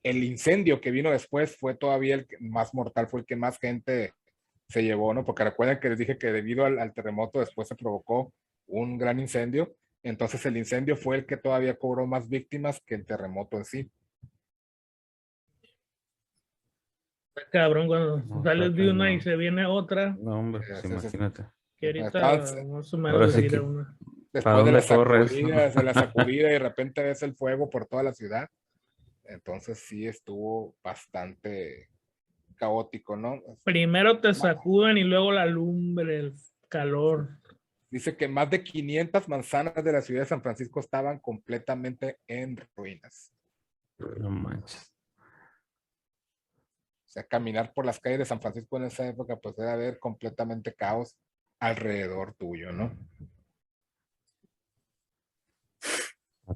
el incendio que vino después fue todavía el más mortal, fue el que más gente se llevó, ¿no? Porque recuerden que les dije que debido al terremoto después se provocó un gran incendio, entonces el incendio fue el que todavía cobró más víctimas que el terremoto en sí. Cabrón, cuando No, sales de una y no. se viene otra, No, hombre, pues Sí, sí, sí. imagínate. que ahorita Acá, más o Ahora menos sí le diré que, una. ¿para después dónde corres? de la sacudida y de repente ves el fuego por toda la ciudad. Entonces sí estuvo bastante caótico, ¿no? Primero te sacuden y luego la lumbre, el calor. Dice que más de 500 manzanas de la ciudad de San Francisco estaban completamente en ruinas. No manches. O sea, caminar por las calles de San Francisco en esa época, pues era ver completamente caos alrededor tuyo, ¿no?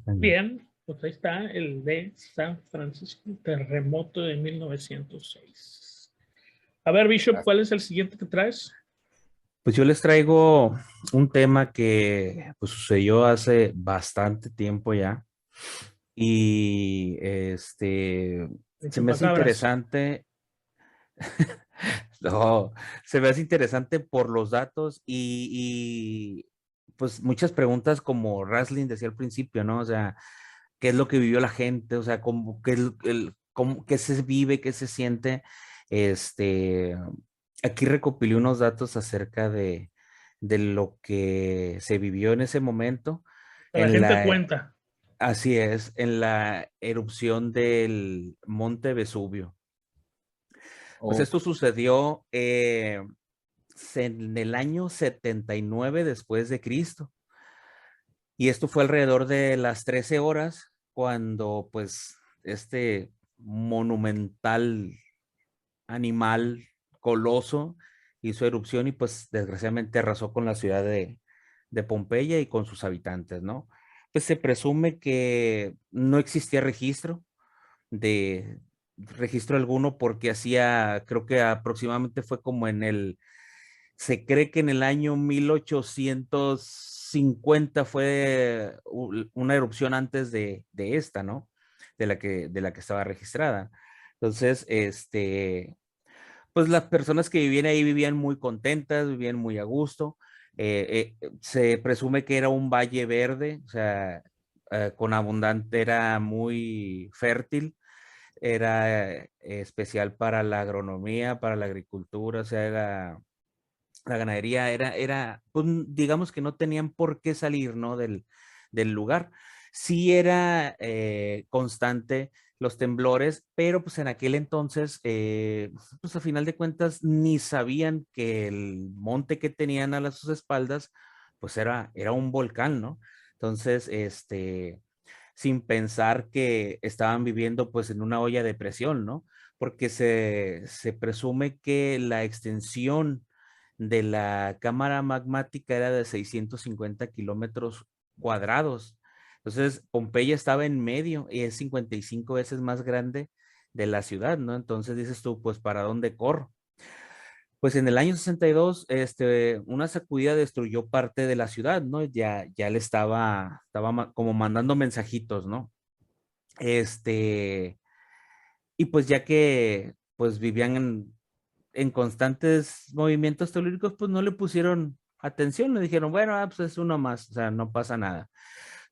Bien, pues ahí está el de San Francisco, terremoto de 1906. A ver, Bishop, ¿cuál es el siguiente que traes? Pues yo les traigo un tema que pues, sucedió hace bastante tiempo ya y El se me hace chupacabras. interesante. No, se me hace interesante por los datos pues muchas preguntas como Raslin decía al principio, ¿no? O sea, ¿qué es lo que vivió la gente? O sea, ¿qué se vive, qué se siente? Este, aquí recopilé unos datos acerca de lo que se vivió en ese momento, La en gente la, cuenta. así es, en la erupción del Monte Vesubio. Pues Oh, esto sucedió en el año 79 después de Cristo. Y esto fue alrededor de las 13 horas cuando pues este monumental animal coloso hizo erupción y pues desgraciadamente arrasó con la ciudad de Pompeya y con sus habitantes, ¿no? Pues se presume que no existía de registro alguno porque hacía, creo que aproximadamente fue como se cree que en el año 1850 fue una erupción antes de esta, ¿no? De la que estaba registrada. Entonces, pues las personas que vivían ahí vivían muy contentas, vivían muy a gusto. Se presume que era un valle verde, o sea, con abundante, era muy fértil, era especial para la agronomía, para la agricultura, o sea, la ganadería pues, digamos que no tenían por qué salir, ¿no? Del lugar. Sí era constante los temblores, pero pues en aquel entonces, pues a final de cuentas, ni sabían que el monte que tenían a sus espaldas, pues era un volcán, ¿no? Entonces, sin pensar que estaban viviendo pues en una olla de presión, ¿no? Porque se presume que la extensión de la cámara magmática era de 650 kilómetros cuadrados. Entonces, Pompeya estaba en medio y es 55 veces más grande de la ciudad, ¿no? Entonces dices tú, pues, ¿para dónde corro? Pues en el año 62, una sacudida destruyó parte de la ciudad, ¿no? Ya le estaba como mandando mensajitos, ¿no? Este, y pues ya que pues vivían en constantes movimientos telúricos, pues no le pusieron atención, le dijeron, bueno, pues es uno más, o sea, no pasa nada.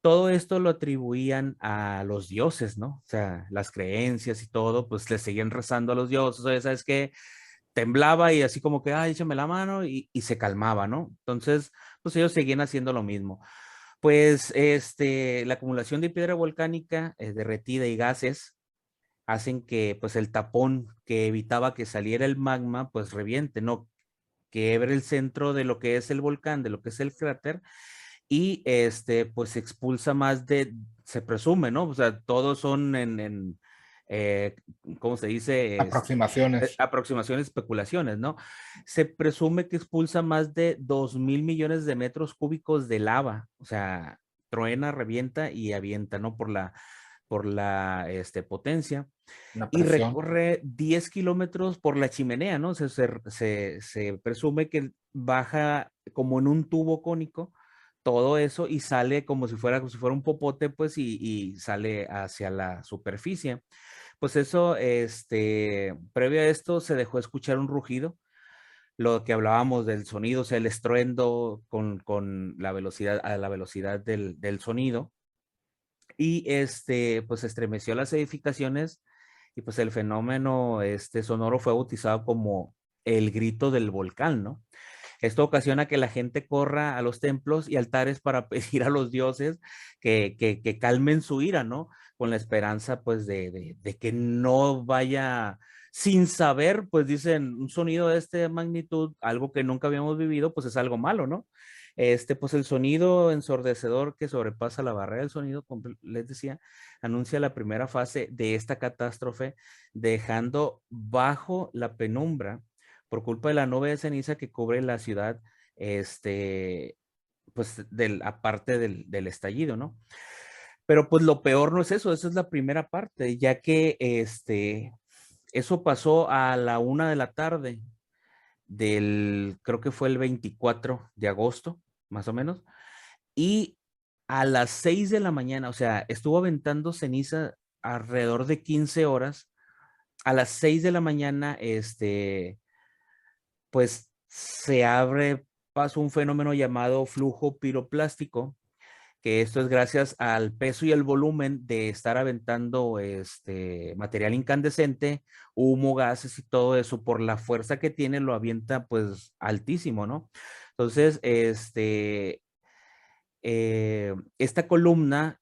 Todo esto lo atribuían a los dioses, ¿no? O sea, las creencias y todo, pues le seguían rezando a los dioses, oye, ¿sabes qué? Temblaba y así como que, ay, échame la mano y se calmaba, ¿no? Entonces, pues ellos seguían haciendo lo mismo. Pues, la acumulación de piedra volcánica derretida y gases hacen que pues el tapón que evitaba que saliera el magma pues reviente, ¿no? Quiebre el centro de lo que es el volcán, de lo que es el cráter y pues expulsa se presume, ¿no? O sea, todos son eh, ¿cómo se dice? aproximaciones. Aproximaciones, especulaciones, ¿no? Se presume que expulsa más de 2.000 millones de metros cúbicos de lava, o sea, truena, revienta y avienta, ¿no? Por la potencia Una y presión. recorre 10 kilómetros por la chimenea, ¿no? Se presume que baja como en un tubo cónico todo eso y sale como si fuera un popote, pues, y sale hacia la superficie. Pues eso, previo a esto se dejó escuchar un rugido, lo que hablábamos del sonido, o sea, el estruendo con la velocidad, a la velocidad del sonido. Y pues estremeció las edificaciones y pues el fenómeno sonoro fue bautizado como el grito del volcán, ¿no? Esto ocasiona que la gente corra a los templos y altares para pedir a los dioses que calmen su ira, ¿no? Con la esperanza, pues, de que no vaya sin saber, pues dicen, un sonido de esta magnitud, algo que nunca habíamos vivido, pues es algo malo, ¿no? Pues el sonido ensordecedor que sobrepasa la barrera del sonido, como les decía, anuncia la primera fase de esta catástrofe, dejando bajo la penumbra por culpa de la nube de ceniza que cubre la ciudad, pues aparte del estallido, ¿no? Pero pues lo peor no es eso, esa es la primera parte, ya que eso pasó a la 1 de la tarde creo que fue el 24 de agosto, más o menos, y a las 6 de la mañana, o sea, estuvo aventando ceniza alrededor de 15 horas, a las 6 de la mañana, pues se abre paso un fenómeno llamado flujo piroplástico, que esto es gracias al peso y el volumen de estar aventando material incandescente, humo, gases y todo eso, por la fuerza que tiene, lo avienta pues altísimo, ¿no? Entonces, esta columna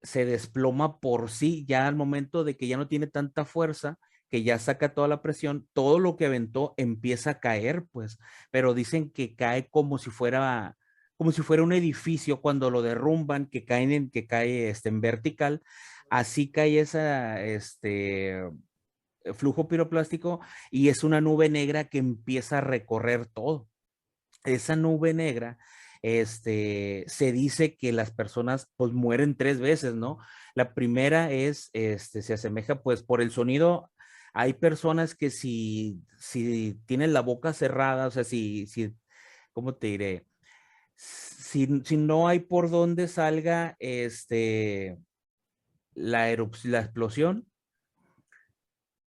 se desploma por sí ya al momento de que ya no tiene tanta fuerza, que ya saca toda la presión, todo lo que aventó empieza a caer, pues, pero dicen que cae como si fuera un edificio cuando lo derrumban, que cae en vertical, así cae esa, flujo piroplástico y es una nube negra que empieza a recorrer todo. Esa nube negra, se dice que las personas pues mueren 3 veces, ¿no? La primera es, se asemeja pues por el sonido. Hay personas que si tienen la boca cerrada, o sea, ¿cómo te diré? Si no hay por dónde salga, la explosión,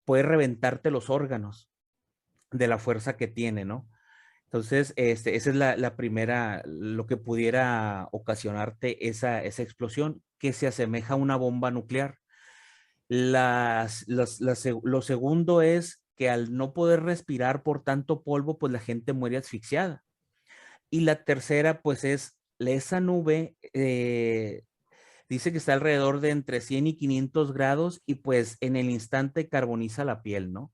puede reventarte los órganos de la fuerza que tiene, ¿no? Entonces, esa es la primera, lo que pudiera ocasionarte esa explosión que se asemeja a una bomba nuclear. Lo segundo es que al no poder respirar por tanto polvo, pues la gente muere asfixiada. Y la tercera, pues es esa nube, dice que está alrededor de entre 100 y 500 grados y pues en el instante carboniza la piel, ¿no?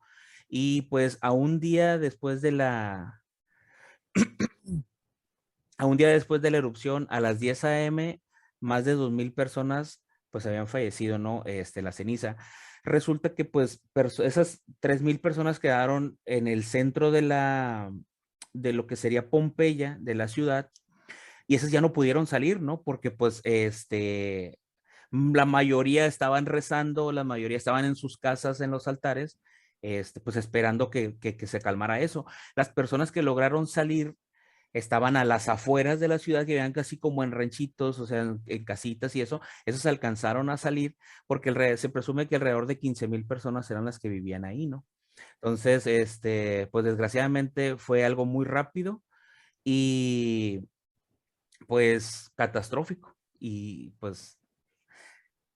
Y pues a un día después de la erupción, a las 10 a.m., más de 2,000 personas pues habían fallecido, ¿no? La ceniza. Resulta que pues esas 3,000 personas quedaron en el centro de lo que sería Pompeya, de la ciudad, y esas ya no pudieron salir, ¿no? Porque pues la mayoría estaban rezando, la mayoría estaban en sus casas, en los altares, pues esperando que se calmara eso. Las personas que lograron salir estaban a las afueras de la ciudad, que vivían casi como en ranchitos, o sea, en casitas y eso, esos alcanzaron a salir porque se presume que alrededor de 15,000 personas eran las que vivían ahí, ¿no? Entonces, pues desgraciadamente fue algo muy rápido y pues catastrófico. Y pues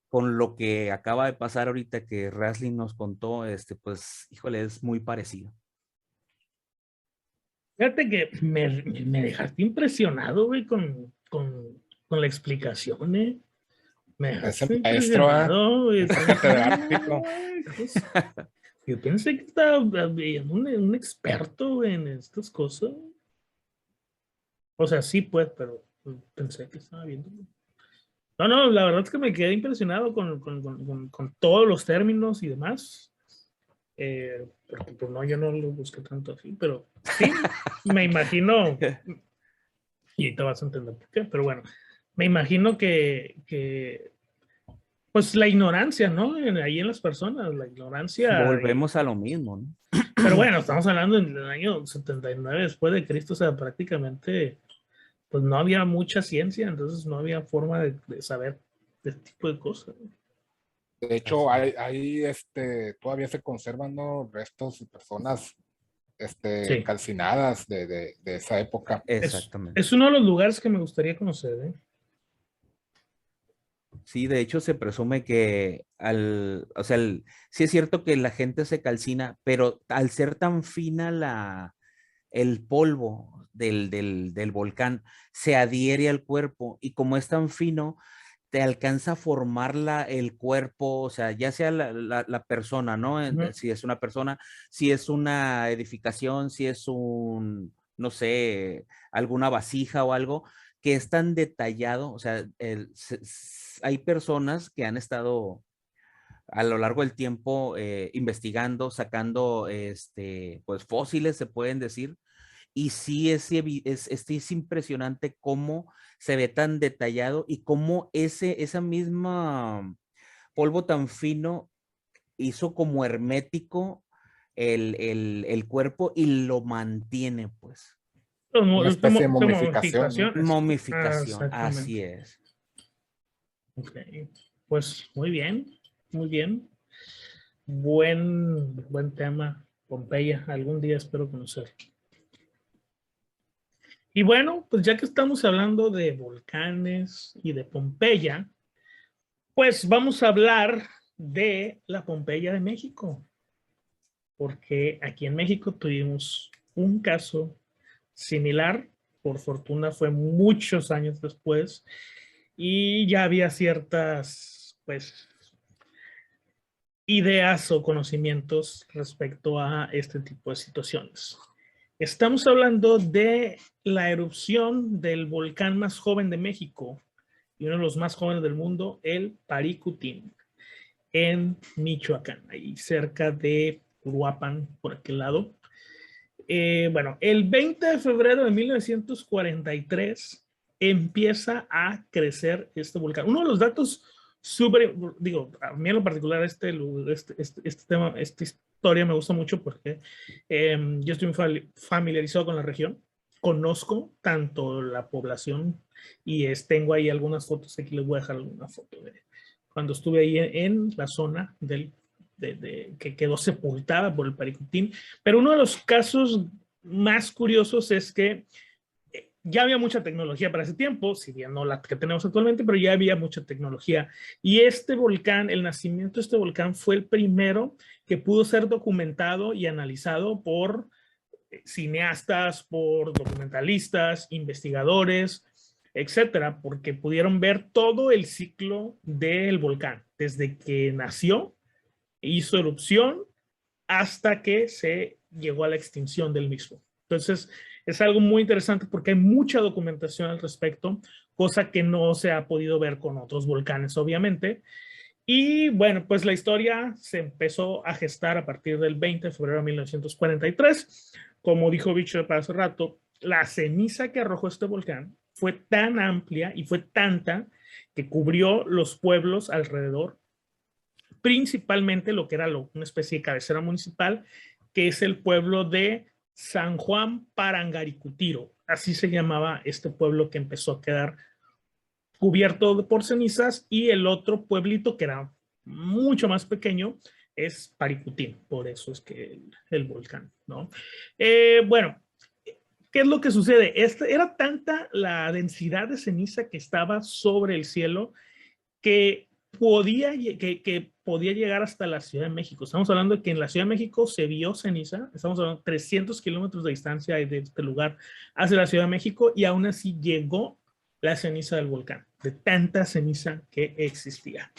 con lo que acaba de pasar ahorita que Raslin nos contó, pues, híjole, es muy parecido. Fíjate que me dejaste impresionado, güey, con la explicación, ¿eh? Me Ese dejaste maestro, impresionado, güey. catedrático. Yo pensé que estaba viendo un experto, güey, en estas cosas. O sea, sí, pues, pero pensé que estaba viendo. No, no, la verdad es que me quedé impresionado con todos los términos y demás. Porque pues no, yo no lo busqué tanto así, pero sí, me imagino, y ahorita vas a entender por qué, pero bueno, me imagino que pues la ignorancia, ¿no? Ahí en las personas, la ignorancia. Volvemos a lo mismo, ¿no? Pero bueno, estamos hablando en el año 79 después de Cristo, o sea, prácticamente, pues no había mucha ciencia, entonces no había forma de saber este tipo de cosas. De hecho, hay todavía se conservan, ¿no?, restos y personas Sí, calcinadas de esa época. Exactamente. es uno de los lugares que me gustaría conocer, ¿eh? Sí, de hecho se presume que o sea, sí es cierto que la gente se calcina, pero al ser tan fina el polvo del volcán, se adhiere al cuerpo y como es tan fino, te alcanza a formar el cuerpo, o sea, ya sea la persona, ¿no? Si es una persona, si es una edificación, si es no sé, alguna vasija o algo, que es tan detallado, o sea, hay personas que han estado a lo largo del tiempo investigando, sacando, pues fósiles, se pueden decir, y sí es impresionante cómo se ve tan detallado y cómo esa misma polvo tan fino hizo como hermético el cuerpo y lo mantiene, pues. Una especie de momificación, ¿no? Momificaciones. Momificación, así Exactamente. es. Ok. Pues muy bien, muy bien. Buen tema, Pompeya. Algún día espero conocer. Y bueno, pues ya que estamos hablando de volcanes y de Pompeya, pues vamos a hablar de la Pompeya de México, porque aquí en México tuvimos un caso similar, por fortuna fue muchos años después, y ya había ciertas, pues, ideas o conocimientos respecto a este tipo de situaciones. Estamos hablando de la erupción del volcán más joven de México y uno de los más jóvenes del mundo, el Paricutín, en Michoacán, ahí cerca de Uruapan, por aquel lado. Bueno, el 20 de febrero de 1943 empieza a crecer este volcán. Uno de los datos súper, digo, a mí en lo particular este tema, esta historia me gusta mucho porque yo estoy muy familiarizado con la región, conozco tanto la población y tengo ahí algunas fotos, aquí les voy a dejar alguna foto de cuando estuve ahí en la zona que quedó sepultada por el Paricutín. Pero uno de los casos más curiosos es que ya había mucha tecnología para ese tiempo, si bien no la que tenemos actualmente, pero ya había mucha tecnología. Y este volcán, el nacimiento de este volcán fue el primero que pudo ser documentado y analizado por cineastas, por documentalistas, investigadores, etcétera, porque pudieron ver todo el ciclo del volcán, desde que nació, hizo erupción, hasta que se llegó a la extinción del mismo. Entonces, es algo muy interesante porque hay mucha documentación al respecto, cosa que no se ha podido ver con otros volcanes, obviamente. Y bueno, pues la historia se empezó a gestar a partir del 20 de febrero de 1943. Como dijo Bicho hace rato, la ceniza que arrojó este volcán fue tan amplia y fue tanta que cubrió los pueblos alrededor, principalmente lo que era una especie de cabecera municipal, que es el pueblo de San Juan Parangaricutiro. Así se llamaba este pueblo que empezó a quedar cubierto por cenizas, y el otro pueblito que era mucho más pequeño es Paricutín, por eso es que el volcán, ¿no? Bueno, ¿qué es lo que sucede? Era tanta la densidad de ceniza que estaba sobre el cielo que podía llegar hasta la Ciudad de México. Estamos hablando de que en la Ciudad de México se vio ceniza, estamos hablando de 300 kilómetros de distancia de este lugar hacia la Ciudad de México, y aún así llegó la ceniza del volcán, de tanta ceniza que existía.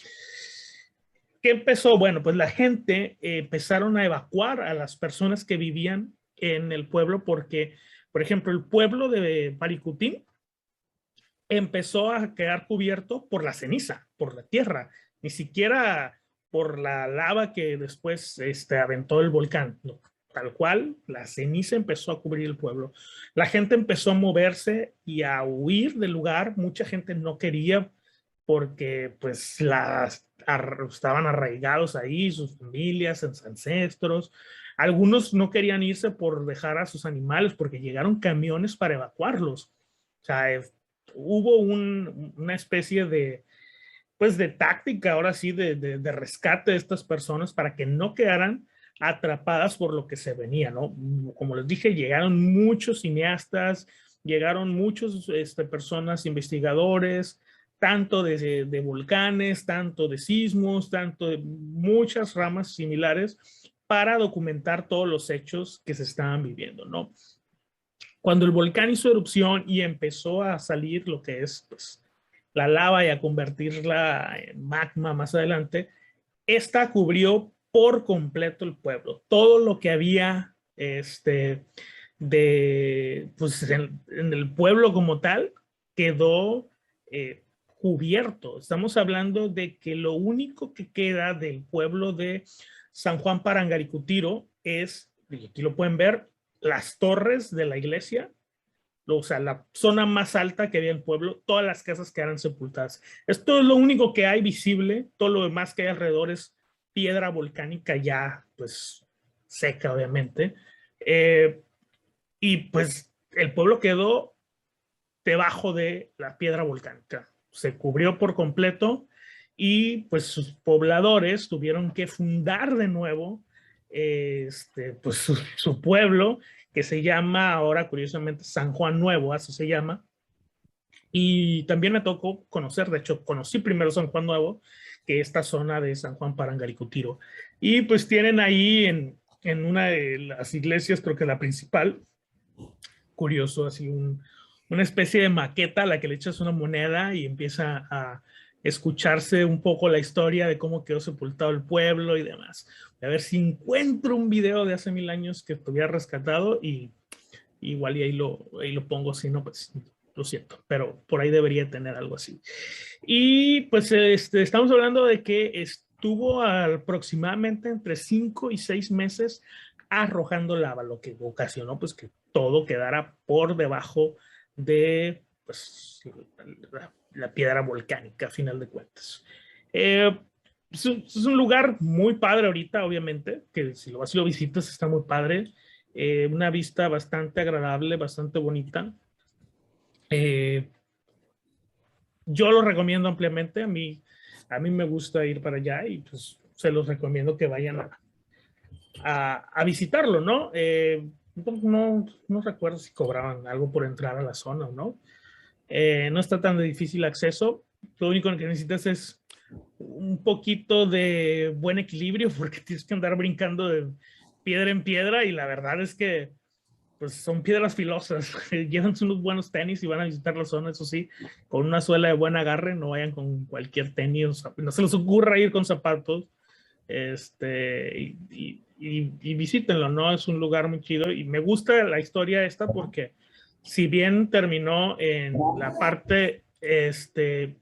¿Qué empezó? Bueno, pues la gente empezaron a evacuar a las personas que vivían en el pueblo porque, por ejemplo, el pueblo de Paricutín empezó a quedar cubierto por la ceniza, por la tierra, ni siquiera por la lava que después aventó el volcán. No, tal cual, la ceniza empezó a cubrir el pueblo. La gente empezó a moverse y a huir del lugar. Mucha gente no quería porque pues estaban arraigados ahí, sus familias, sus ancestros. Algunos no querían irse por dejar a sus animales porque llegaron camiones para evacuarlos. O sea, hubo una especie pues de táctica, ahora sí, de rescate de estas personas para que no quedaran atrapadas por lo que se venía, ¿no? Como les dije, llegaron muchos cineastas, llegaron muchos personas, investigadores, tanto de volcanes, tanto de sismos, tanto de muchas ramas similares para documentar todos los hechos que se estaban viviendo, ¿no? Cuando el volcán hizo erupción y empezó a salir lo que es pues, la lava y a convertirla en magma más adelante, esta cubrió por completo el pueblo. Todo lo que había pues, en el pueblo como tal quedó cubierto. Estamos hablando de que lo único que queda del pueblo de San Juan Parangaricutiro es, y aquí lo pueden ver, las torres de la iglesia, o sea, la zona más alta que había en el pueblo, todas las casas quedaron sepultadas. Esto es lo único que hay visible, todo lo demás que hay alrededor es piedra volcánica ya, pues, seca, obviamente. Y pues el pueblo quedó debajo de la piedra volcánica. Se cubrió por completo y pues sus pobladores tuvieron que fundar de nuevo pues su pueblo, que se llama ahora curiosamente San Juan Nuevo, así se llama. Y también me tocó conocer, de hecho conocí primero San Juan Nuevo que esta zona de San Juan Parangaricutiro. Y pues tienen ahí en una de las iglesias, creo que la principal, curioso, así una especie de maqueta a la que le echas una moneda y empieza a escucharse un poco la historia de cómo quedó sepultado el pueblo y demás. A ver si encuentro un video de hace 1000 años que tuviera rescatado y igual y ahí lo pongo, si no, pues lo siento, pero por ahí debería tener algo así. Y pues estamos hablando de que estuvo aproximadamente entre 5 y 6 meses arrojando lava, lo que ocasionó pues que todo quedara por debajo de pues, la piedra volcánica, a final de cuentas. Es un lugar muy padre ahorita, obviamente, que si lo vas y lo visitas está muy padre. Una vista bastante agradable, bastante bonita. Yo lo recomiendo ampliamente. A mí me gusta ir para allá y pues se los recomiendo que vayan a visitarlo, ¿no? No recuerdo si cobraban algo por entrar a la zona o no. No está tan de difícil acceso. Lo único que necesitas es un poquito de buen equilibrio porque tienes que andar brincando de piedra en piedra y la verdad es que pues son piedras filosas. Llevan unos buenos tenis y van a visitar la zona, eso sí, con una suela de buen agarre, no vayan con cualquier tenis, no se les ocurra ir con zapatos, y visítenlo, ¿no? Es un lugar muy chido y me gusta la historia esta porque si bien terminó en la parte, de,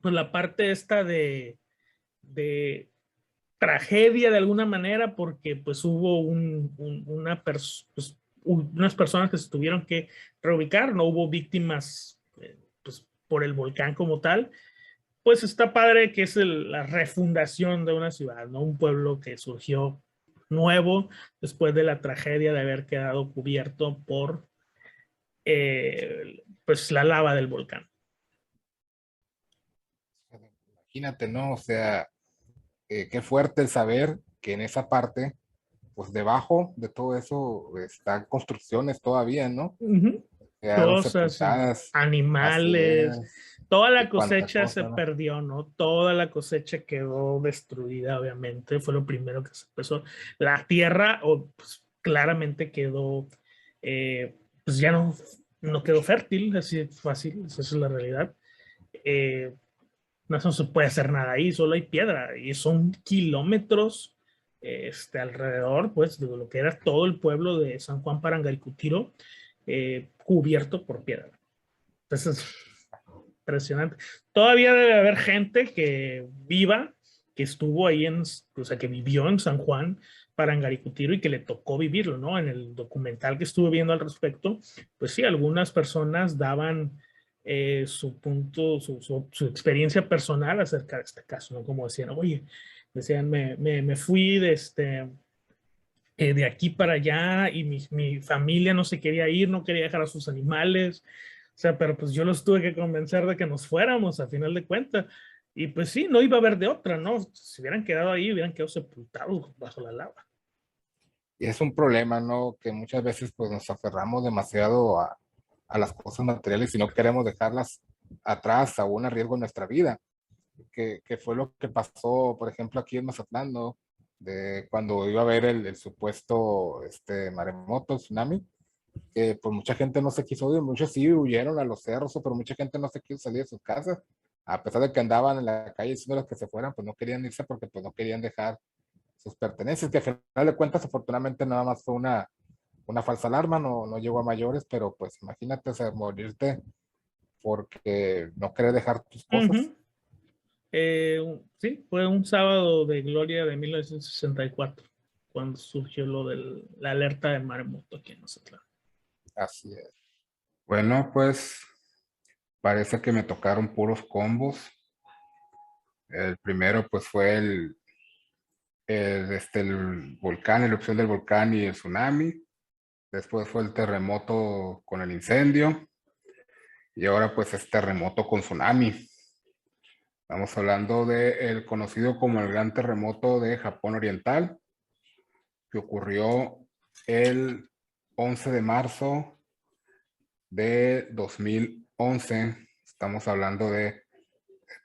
pues la parte esta de tragedia de alguna manera porque pues hubo unas personas que se tuvieron que reubicar, no hubo víctimas pues, por el volcán como tal, pues está padre que es la refundación de una ciudad, ¿no? Un pueblo que surgió nuevo después de la tragedia de haber quedado cubierto por pues la lava del volcán. Imagínate, ¿no? O sea, qué fuerte el saber que en esa parte, pues debajo de todo eso están construcciones todavía, ¿no? Quedaron Cosas, sepultadas. Así animales, es. toda Y la cuánta cosecha se cosa, ¿no? perdió, ¿no? Toda la cosecha quedó destruida, obviamente, fue lo primero que se empezó. La tierra, pues, claramente quedó, pues ya no quedó fértil, así fácil, esa es la realidad. No se puede hacer nada ahí, solo hay piedra y son kilómetros alrededor, pues, de lo que era todo el pueblo de San Juan Parangaricutiro, cubierto por piedra. Entonces, impresionante. Todavía debe haber gente que viva, que estuvo ahí o sea, que vivió en San Juan Parangaricutiro y que le tocó vivirlo, ¿no? En el documental que estuve viendo al respecto, pues sí, algunas personas daban su punto, su experiencia personal acerca de este caso, ¿no? Como decían, oye, decían, me fui de aquí para allá y mi familia no se quería ir, no quería dejar a sus animales, o sea, pero pues yo los tuve que convencer de que nos fuéramos a final de cuentas. Y pues sí, no iba a haber de otra, ¿no? Si hubieran quedado ahí, hubieran quedado sepultados bajo la lava. Y es un problema, ¿no? Que muchas veces pues nos aferramos demasiado a las cosas materiales y no queremos dejarlas atrás, aún a riesgo de nuestra vida, que fue lo que pasó, por ejemplo, aquí en Mazatlán, ¿no? De cuando iba a haber el supuesto maremoto, tsunami, que pues mucha gente no se quiso ir, muchos sí huyeron a los cerros, pero mucha gente no se quiso salir de sus casas, a pesar de que andaban en la calle diciendo que se fueran, pues no querían irse porque pues no querían dejar sus pertenencias, que al final de cuentas afortunadamente nada más fue una falsa alarma, no llegó a mayores, pero pues imagínate, o sea, morirte porque no querer dejar tus cosas. Uh-huh. Sí, fue un sábado de gloria de 1964 cuando surgió lo de la alerta de maremoto aquí en Mazatlán. Así es. Bueno, pues parece que me tocaron puros combos. El primero pues fue el volcán, la erupción del volcán y el tsunami. Después fue el terremoto con el incendio. Y ahora pues es terremoto con tsunami. Estamos hablando del conocido como el Gran Terremoto de Japón Oriental, que ocurrió el 11 de marzo de 2011. Estamos hablando de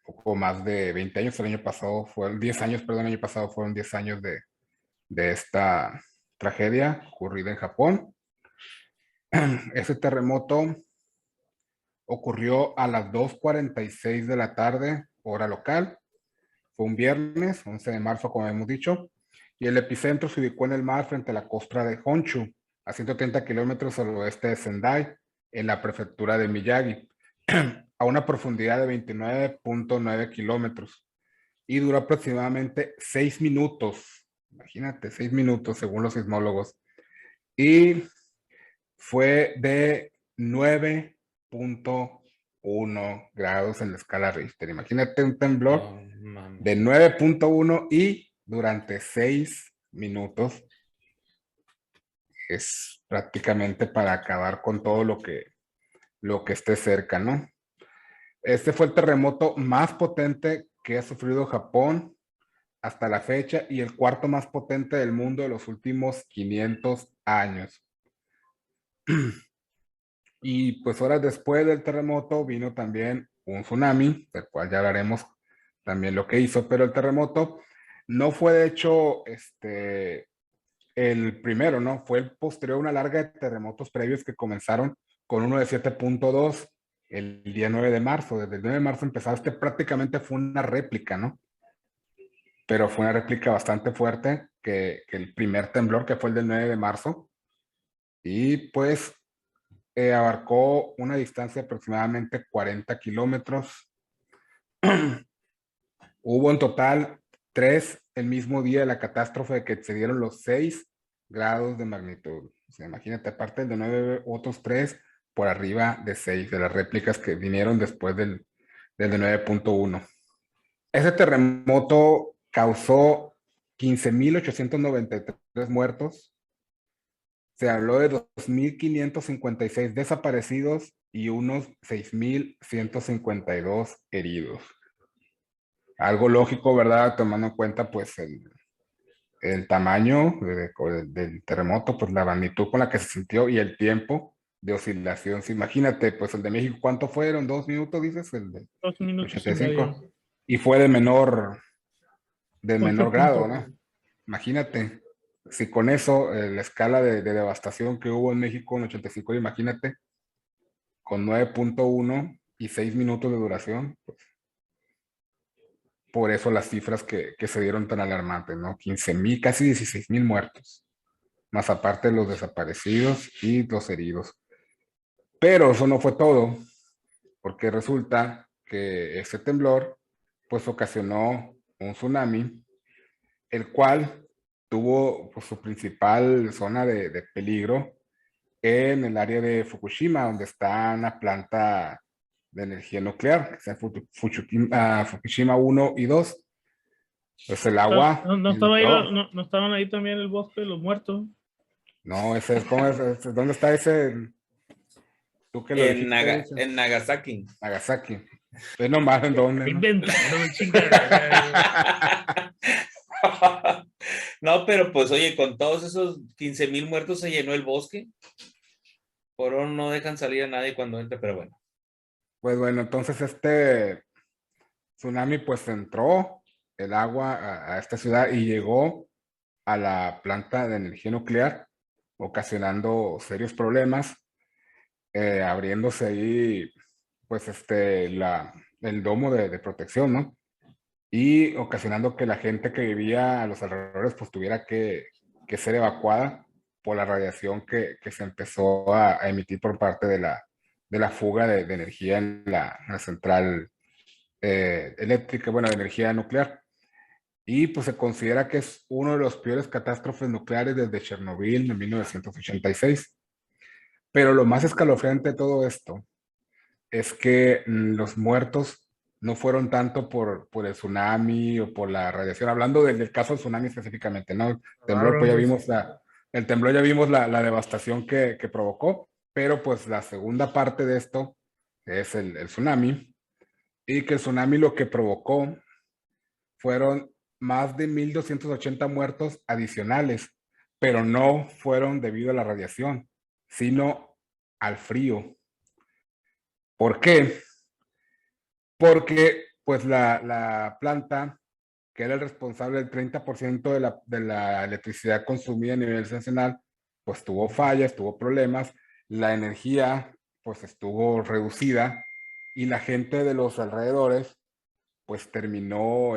poco más de 20 años. El año pasado fueron 10 años, perdón, el año pasado fueron 10 años de esta tragedia ocurrida en Japón. Ese terremoto ocurrió a las 2:46 de la tarde, hora local. Fue un viernes, 11 de marzo, como hemos dicho, y el epicentro se ubicó en el mar frente a la costa de Honshu, a 130 kilómetros al oeste de Sendai, en la prefectura de Miyagi, a una profundidad de 29.9 kilómetros, y duró aproximadamente 6 minutos. Imagínate, 6 minutos según los sismólogos. Y fue de 9.1 grados en la escala Richter. Imagínate un temblor de 9.1 y durante 6 minutos. Es prácticamente para acabar con todo lo que esté cerca, ¿no? Este fue el terremoto más potente que ha sufrido Japón hasta la fecha y el cuarto más potente del mundo de los últimos 500 años. Y pues horas después del terremoto vino también un tsunami, del cual ya hablaremos también lo que hizo, pero el terremoto no fue de hecho el primero, ¿no? Fue el posterior a una larga de terremotos previos que comenzaron con uno de 7.2 el día 9 de marzo. Desde el 9 de marzo empezaba, prácticamente fue una réplica, ¿no? Pero fue una réplica bastante fuerte que el primer temblor, que fue el del 9 de marzo. Y pues abarcó una distancia de aproximadamente 40 kilómetros. Hubo en total 3 el mismo día de la catástrofe que excedieron los 6 grados de magnitud. O sea, imagínate, aparte de 9, otros 3 por arriba de 6, de las réplicas que vinieron después del de 9.1. Ese terremoto causó 15.893 muertos. Se habló de 2.556 desaparecidos y unos 6.152 heridos. Algo lógico, ¿verdad? Tomando en cuenta pues el tamaño del terremoto, pues la magnitud con la que se sintió y el tiempo de oscilación. Imagínate, pues el de México, ¿cuánto fueron? 2 minutos, dices, el de 2 minutos 85. Y fue de menor grado, ¿no? 8.1. Imagínate, si con eso, la escala de devastación que hubo en México en 85, imagínate, con 9.1 y 6 minutos de duración, pues, por eso las cifras que se dieron tan alarmantes, ¿no? 15,000, casi 16,000 muertos, más aparte de los desaparecidos y los heridos. Pero eso no fue todo, porque resulta que ese temblor, pues, ocasionó un tsunami, el cual tuvo pues, su principal zona de peligro en el área de Fukushima, donde está una planta de energía nuclear, que sea Fukushima 1 y 2. Pues el agua. No estaban ahí también el bosque de los muertos. No, ese es como ¿dónde está ese? ¿Tú que lo dijiste? En Nagasaki. Nagasaki. Estoy nomás en dónde. Inventaron chingada. No, pero pues oye, con todos esos 15,000 muertos se llenó el bosque. Por oro no dejan salir a nadie cuando entre, pero bueno. Pues bueno, entonces este tsunami pues entró el agua a esta ciudad y llegó a la planta de energía nuclear, ocasionando serios problemas, abriéndose ahí pues el domo de protección, ¿no? Y ocasionando que la gente que vivía a los alrededores pues tuviera que ser evacuada por la radiación que se empezó a emitir por parte de la fuga de energía en la central eléctrica, bueno, de energía nuclear. Y pues se considera que es uno de los peores catástrofes nucleares desde Chernobyl en 1986. Pero lo más escalofriante de todo esto es que los muertos no fueron tanto por el tsunami o por la radiación, hablando del caso del tsunami específicamente, ¿no? El temblor, pues ya vimos el temblor, ya vimos la devastación que provocó, pero pues la segunda parte de esto es el tsunami, y que el tsunami lo que provocó fueron más de 1,280 muertos adicionales, pero no fueron debido a la radiación, sino al frío. ¿Por qué? Porque pues la planta, que era el responsable del 30% de la electricidad consumida a nivel nacional, pues tuvo fallas, tuvo problemas, la energía pues estuvo reducida y la gente de los alrededores pues terminó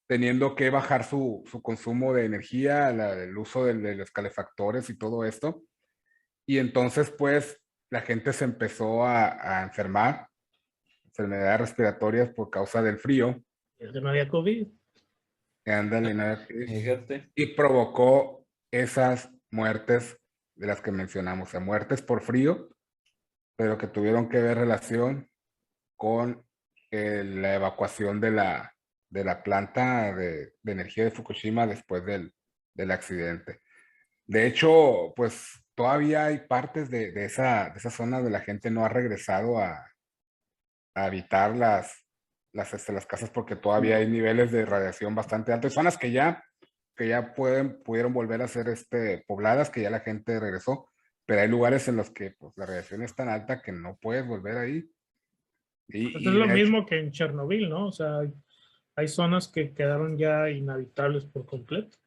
teniendo que bajar su consumo de energía, el uso de los calefactores y todo esto. Y entonces pues la gente se empezó a enfermar, enfermedades respiratorias por causa del frío. Es que no había COVID. Ándale, Fíjate. y provocó esas muertes de las que mencionamos, o sea, muertes por frío, pero que tuvieron que ver relación con la evacuación de la planta de energía de Fukushima después del accidente. De hecho, pues todavía hay partes de esa zona de la gente no ha regresado a habitar las casas porque todavía hay niveles de radiación bastante altos. Zonas que ya pudieron volver a ser pobladas, que ya la gente regresó, pero hay lugares en los que pues, la radiación es tan alta que no puedes volver ahí. Pues es lo mismo que en Chernobyl, ¿no? O sea, hay zonas que quedaron ya inhabitables por completo.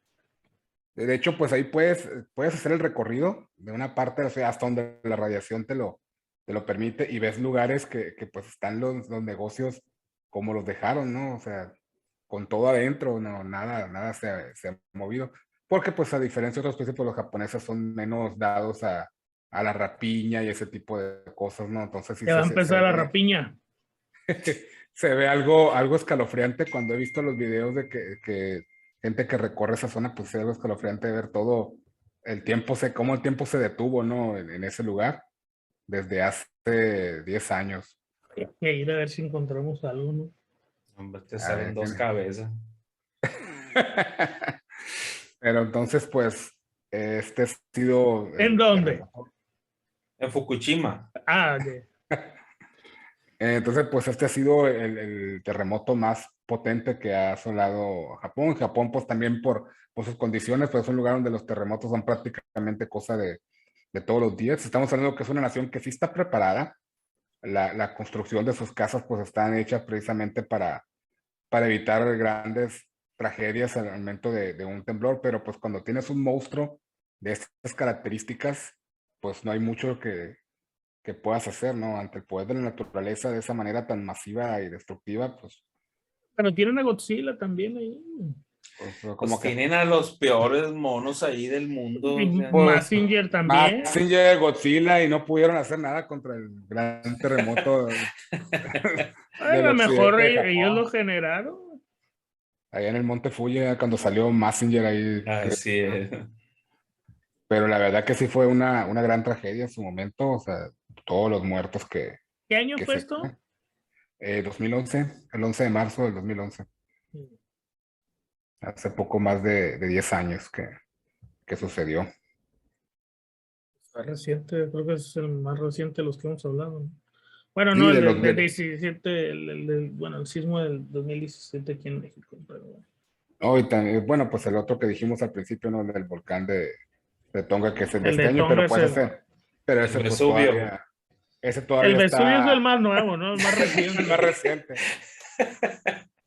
De hecho, pues ahí puedes hacer el recorrido de una parte de la ciudad hasta donde la radiación te lo permite y ves lugares que pues están los negocios como los dejaron, ¿no? O sea, con todo adentro, no, nada se ha movido. Porque pues a diferencia de otros países, pues los japoneses son menos dados a la rapiña y ese tipo de cosas, ¿no? Entonces sí Ya va a empezar la rapiña. se ve algo escalofriante cuando he visto los videos de que gente que recorre esa zona, pues es algo escalofriante ver todo cómo el tiempo se detuvo, ¿no? En ese lugar, desde hace 10 años. Hay que ir a ver si encontramos algo, ¿no? Hombre, te salen dos cabezas. Pero entonces, pues, ha sido... ¿En dónde? En Fukushima. Ah, de... Entonces, pues este ha sido el terremoto más potente que ha asolado Japón. Japón, pues también por sus condiciones, pues es un lugar donde los terremotos son prácticamente cosa de todos los días. Estamos hablando que es una nación que sí está preparada. La construcción de sus casas, pues están hechas precisamente para evitar grandes tragedias al momento de un temblor, pero pues cuando tienes un monstruo de estas características, pues no hay mucho que puedas hacer, ¿no? Ante el poder de la naturaleza de esa manera tan masiva y destructiva, pues... Pero tienen a Godzilla también ahí. Pues tienen a los peores monos ahí del mundo. Y Mazinger también. Mazinger, Godzilla, y no pudieron hacer nada contra el gran terremoto. A lo mejor ellos lo generaron. Allá en el Monte Fuji, cuando salió Mazinger ahí. Así es. Pero la verdad que sí fue una gran tragedia en su momento, o sea, todos los muertos que... ¿Qué año fue esto? 2011, el 11 de marzo del 2011. Hace poco más de 10 años que sucedió. Es reciente, creo que es el más reciente de los que hemos hablado, ¿no? Bueno, Sí, no, el del 17, bueno, el sismo del 2017 aquí en México. Pero bueno. Oh, y también, bueno, pues el otro que dijimos al principio, ¿no? Del volcán de Tonga, que es el de este año, pero pues Pero El ese pues Vesubio. ese El todavía Vesubio es está el más nuevo, ¿no? El más el reciente. más reciente.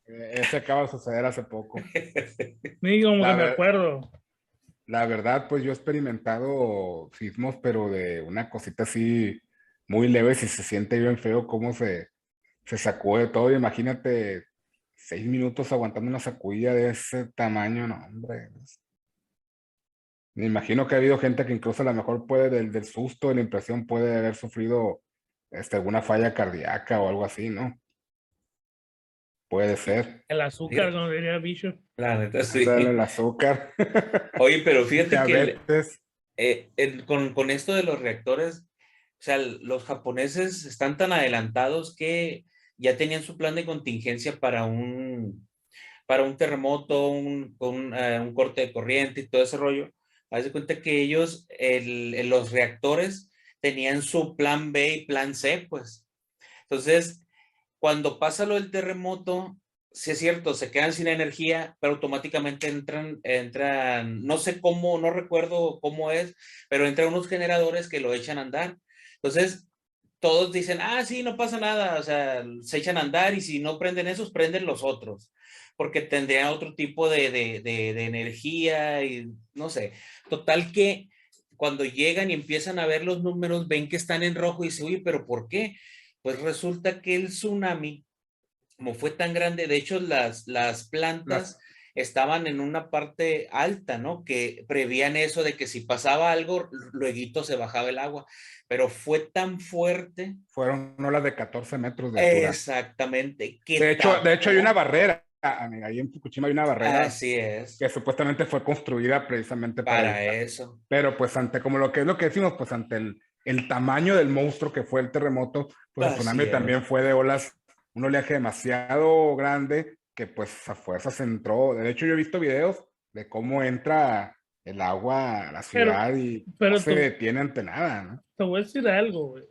Ese acaba de suceder hace poco. Ni como La que me ver- acuerdo. La verdad, pues yo he experimentado sismos, pero de una cosita así muy leve, si se siente bien feo cómo se sacude todo. Imagínate 6 minutos aguantando una sacudida de ese tamaño, no, hombre. Me imagino que ha habido gente que incluso a lo mejor puede, del susto, de la impresión, puede haber sufrido alguna falla cardíaca o algo así, ¿no? Puede ser. El azúcar, como diría Bishop. La neta, sí. Dale el azúcar. Oye, pero fíjate que Diabetes. con esto de los reactores, o sea, los japoneses están tan adelantados que ya tenían su plan de contingencia para un terremoto, un corte de corriente y todo ese rollo. Haz de cuenta que ellos, los reactores, tenían su plan B y plan C, pues. Entonces, cuando pasa lo del terremoto, sí es cierto, se quedan sin energía, pero automáticamente entran, no sé cómo, no recuerdo cómo es, pero entran unos generadores que lo echan a andar. Entonces, todos dicen, ah, sí, no pasa nada, o sea, se echan a andar y si no prenden esos, prenden los otros, porque tendrían otro tipo de energía y no sé. Total que cuando llegan y empiezan a ver los números, ven que están en rojo y dicen, oye, pero ¿por qué? Pues resulta que el tsunami, como fue tan grande, de hecho las plantas estaban en una parte alta, ¿no? Que prevían eso de que si pasaba algo, luego se bajaba el agua, pero fue tan fuerte. Fueron olas de 14 metros de altura. Exactamente. De hecho hay una barrera, amiga, ahí en Fukushima hay una barrera Así es. que supuestamente fue construida precisamente Para evitar. eso. Pero pues ante, como lo que es lo que decimos, pues ante el tamaño del monstruo que fue el terremoto, pues el tsunami también fue de olas, un oleaje demasiado grande que pues a fuerzas entró. De hecho yo he visto videos de cómo entra el agua a la ciudad y no se detiene ante nada, ¿no? Te voy a decir algo, güey.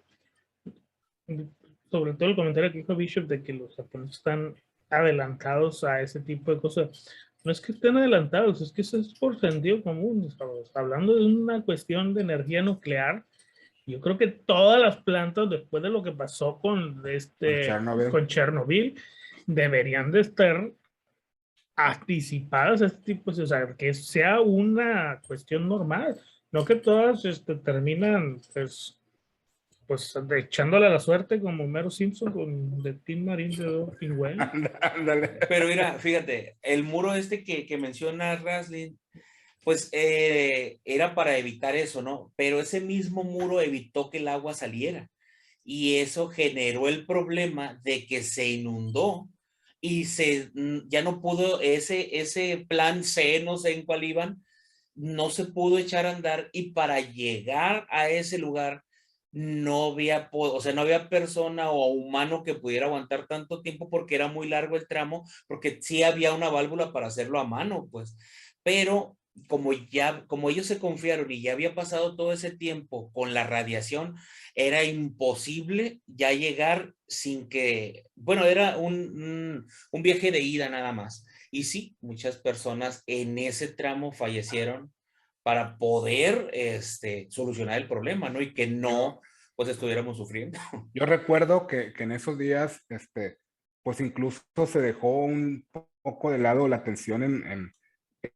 Sobre todo el comentario que dijo Bishop de que los japoneses están adelantados a ese tipo de cosas. No es que estén adelantados, es que eso es por sentido común. ¿Sabes? Hablando de una cuestión de energía nuclear, yo creo que todas las plantas, después de lo que pasó con Chernobyl, deberían de estar anticipadas a este tipo de, o sea, que sea una cuestión normal, no que todas terminan pues echándole a la suerte como Mero Simpson con The Team Marine de Dolphin Whale. Pero mira, fíjate, el muro que menciona Raslin, pues era para evitar eso, ¿no? Pero ese mismo muro evitó que el agua saliera y eso generó el problema de que se inundó y ya no pudo ese plan C, no sé en cuál iban, no se pudo echar a andar y para llegar a ese lugar no había, o sea, no había persona o humano que pudiera aguantar tanto tiempo porque era muy largo el tramo, porque sí había una válvula para hacerlo a mano, pues, pero como ellos se confiaron y ya había pasado todo ese tiempo con la radiación, era imposible ya llegar sin que, bueno, era un viaje de ida nada más. Y sí, muchas personas en ese tramo fallecieron para poder solucionar el problema, ¿no? Y que no, pues estuviéramos sufriendo. Yo recuerdo que en esos días, pues incluso se dejó un poco de lado la atención